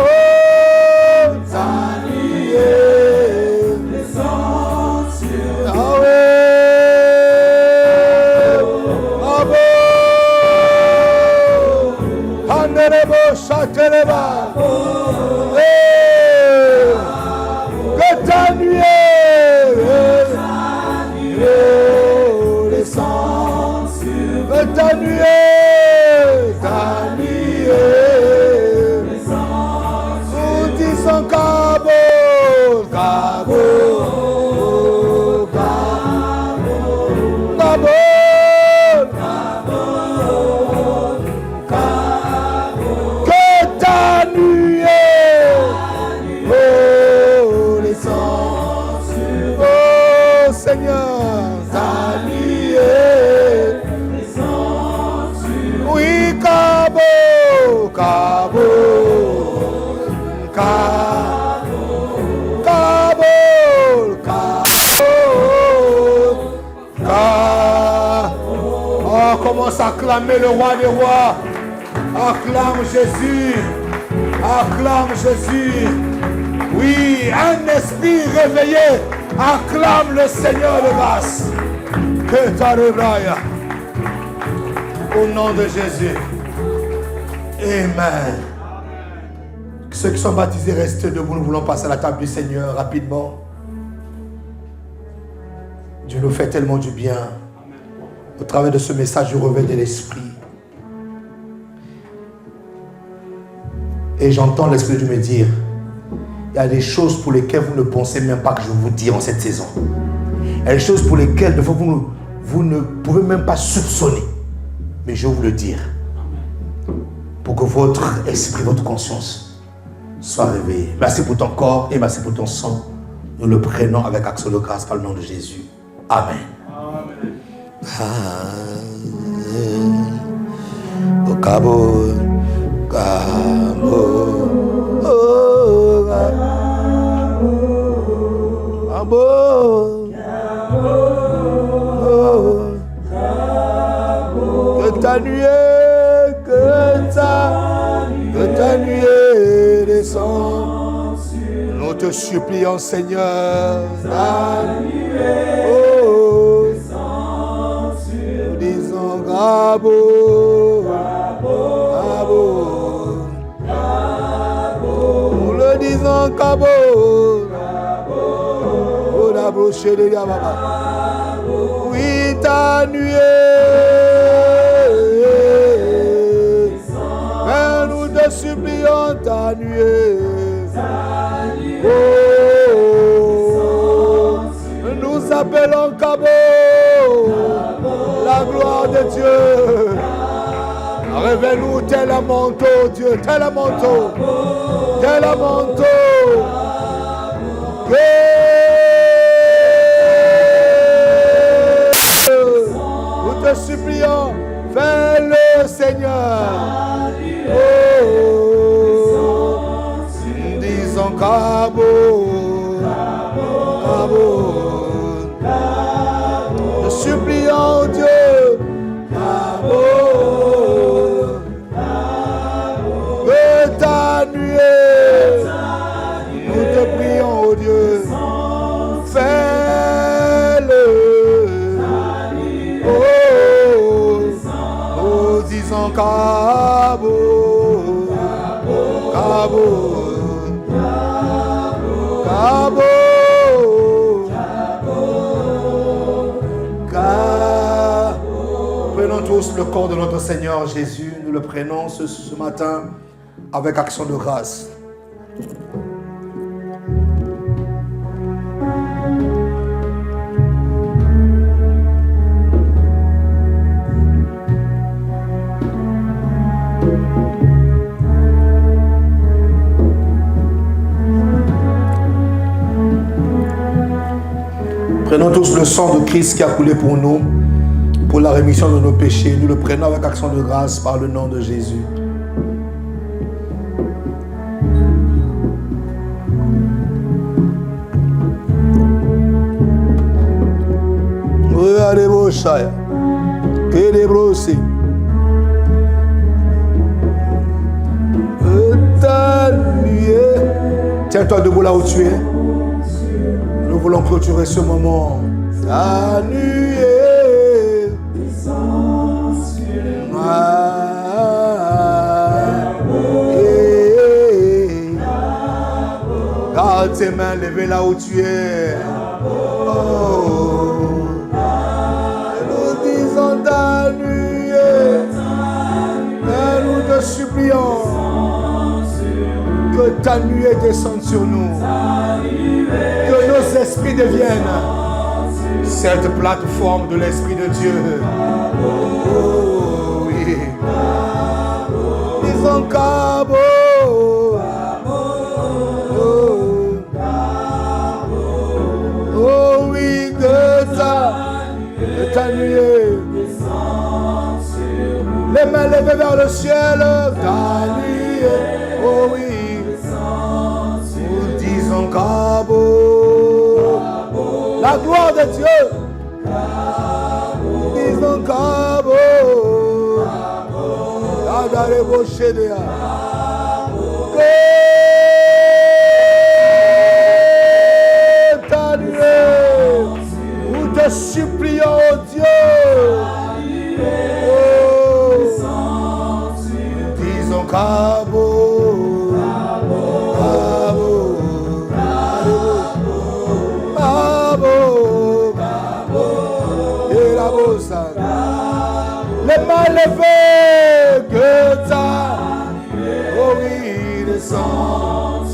ta nuée descend sur nous. Yahweh, Abo, Hanerebo, Chateleba. Que ta nuée descend sur nous. Que ta nuée descend. Nous disons Cabo, Cabo, Cabo, Cabo, Cabo. Que ta nuée descend sur nous. Oh Seigneur, ta nuée descend sur nous. Oui, Cabo, Cabo, Cabo, Cabo, Cabo, Cabo. Oh, commence à acclamer le roi des rois. Acclame Jésus. Acclame Jésus. Oui, un esprit réveillé acclame le Seigneur de grâce. Que ta rebraille. Au nom de Jésus. Amen. Ceux qui sont baptisés, restez debout. Nous voulons passer à la table du Seigneur rapidement. Dieu nous fait tellement du bien. Au travers de ce message du réveil de l'esprit. Et j'entends l'Esprit de Dieu me dire, il y a des choses pour lesquelles vous ne pensez même pas que je vous dis en cette saison. Il y a des choses pour lesquelles des fois, vous ne pouvez même pas soupçonner. Mais je vais vous le dire. Pour que votre esprit, votre conscience soit réveillée. Merci pour ton corps et merci pour ton sang. Nous le prenons avec action de grâce par le nom de Jésus. Amen. Au Cabo, Cabo, oh, Cabo, que ta nuée descend. Nous te supplions, Seigneur, ta nuée descend. Nous disons Cabo, Cabo, Cabo. Nous le disons Cabo, Cabo, Cabo, Cabo. oui, ta nuée. Mais nous te supplions ta nuée. Oh, nous appelons Cabo, la gloire de Dieu. Révèle-nous tel un manteau, Dieu, tel un manteau, tel un manteau. Nous te supplions, fais-le, Seigneur. Oh, disons Cabo, Cabo. Nous supplions, Dieu, Cabo. Que ta nuée, nous te prions, oh Dieu, fais-le. Oh, nous disons Cabo, Cabo, Cabo, Cabo. Prenons tous le corps de notre Seigneur Jésus, nous le prenons ce matin avec action de grâce. Prenons tous le sang de Christ qui a coulé pour nous, pour la rémission de nos péchés. Nous le prenons avec action de grâce par le nom de Jésus. Tiens-toi debout là où tu es. Nous voulons clôturer ce moment. Ta nuée. Garde tes mains levées là où tu es. Oh. Nous disons ta nuée. Et nous te supplions que ta nuée descende sur nous. Que nos esprits deviennent cette plateforme de l'Esprit de Dieu. Oh oui. Disons Cabo. Oh oui, que ta nuée. Les mains levées vers le ciel. Ta nuée. Oh oui. Nous disons Cabo. La gloire de Dieu. Disons Cabo. Que ta nuée. Nous te supplions, oh Dieu. Oh. Disons Cabo. Les mains levées, que ta, oh oui, descend.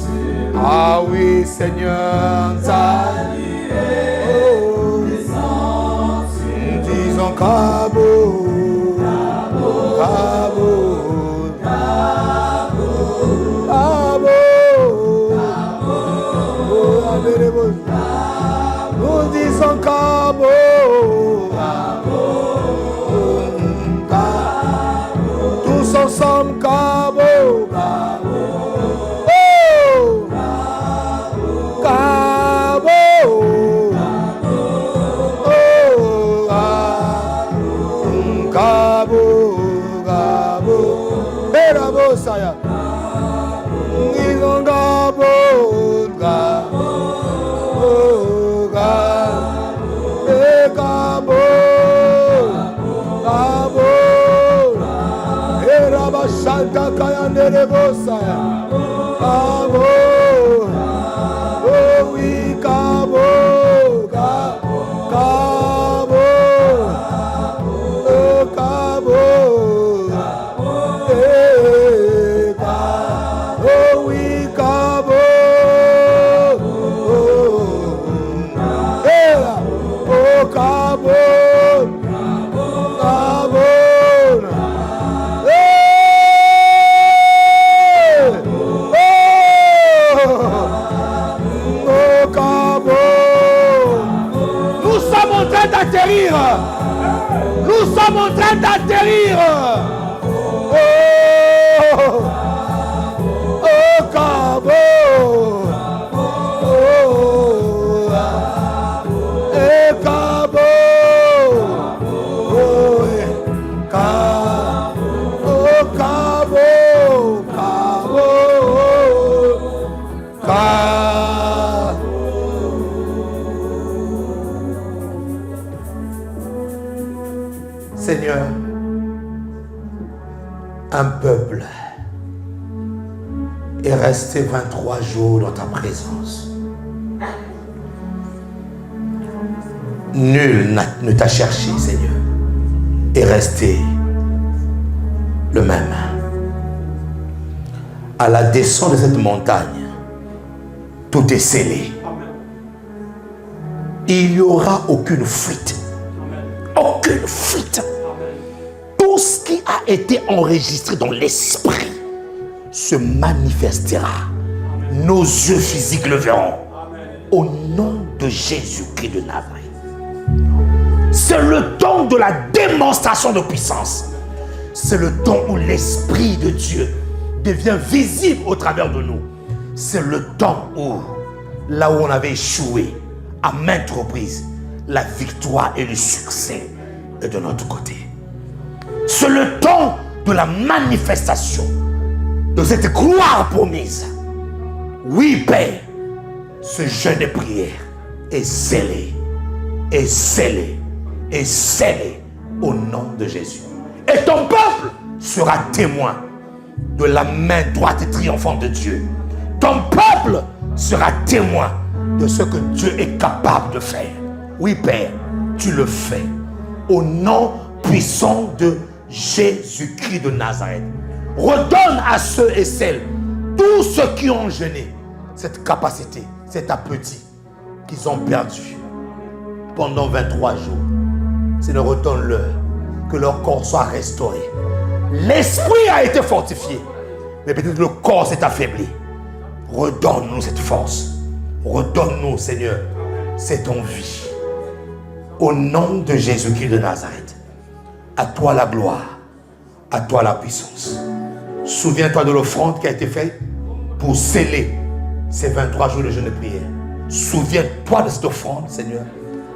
Ah oui, Seigneur, ta, oh, disons Cabo, Cabo, Cabo, nous disons Cabo. Tous ensemble, Cabo. Oh, Cabo. Oh, Cabo, Cabo. Berabo saya. Disons Cabo, Cabo, Cabo. Santa Kayandere Bosaya. Cabo. Oh oui, Cabo. Cabo. Nous sommes en train d'atterrir. Oh, oh, Cabo. Oh, eh, Cabo. Oh, Cabo. Cabo. Seigneur, un peuple est resté 23 jours dans ta présence. Nul ne t'a cherché, Seigneur, et resté le même. À la descente de cette montagne, tout est scellé. Il n'y aura aucune fuite. Aucune fuite. Tout ce qui a été enregistré dans l'esprit se manifestera. Nos yeux physiques le verront. Au nom de Jésus-Christ de Nazareth. C'est le temps de la démonstration de puissance. C'est le temps où l'Esprit de Dieu devient visible au travers de nous. C'est le temps où, là où on avait échoué, à maintes reprises, la victoire et le succès est de notre côté. C'est le temps de la manifestation de cette gloire promise. Oui, Père, ce jeûne de prière est scellé, est scellé, est scellé au nom de Jésus. Et ton peuple sera témoin de la main droite et triomphante de Dieu. Ton peuple sera témoin de ce que Dieu est capable de faire. Oui, Père, tu le fais. Au nom puissant de Jésus-Christ de Nazareth. Redonne à ceux et celles, tous ceux qui ont jeûné, cette capacité, cet appétit qu'ils ont perdu pendant 23 jours. Seigneur, redonne-leur, que leur corps soit restauré. L'esprit a été fortifié, mais peut-être le corps s'est affaibli. Redonne-nous cette force. Redonne-nous, Seigneur, cette envie. Au nom de Jésus-Christ de Nazareth, à toi la gloire, à toi la puissance. Souviens-toi de l'offrande qui a été faite pour sceller ces 23 jours de jeûne de prière. Souviens-toi de cette offrande, Seigneur,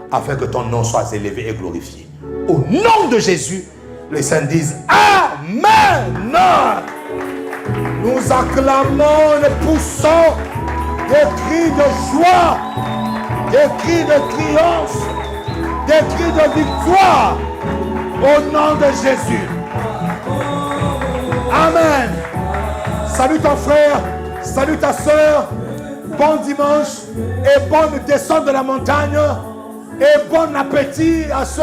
afin que ton nom soit élevé et glorifié. Au nom de Jésus, les saints disent Amen. Nous acclamons, nous poussons des cris de joie, des cris de triomphe, des cris de victoire au nom de Jésus. Amen. Salut ton frère, salut ta soeur, bon dimanche et bonne descente de la montagne et bon appétit à ceux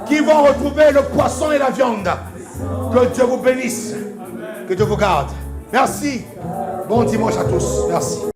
qui vont retrouver le poisson et la viande. Que Dieu vous bénisse, que Dieu vous garde. Merci. Bon dimanche à tous. Merci.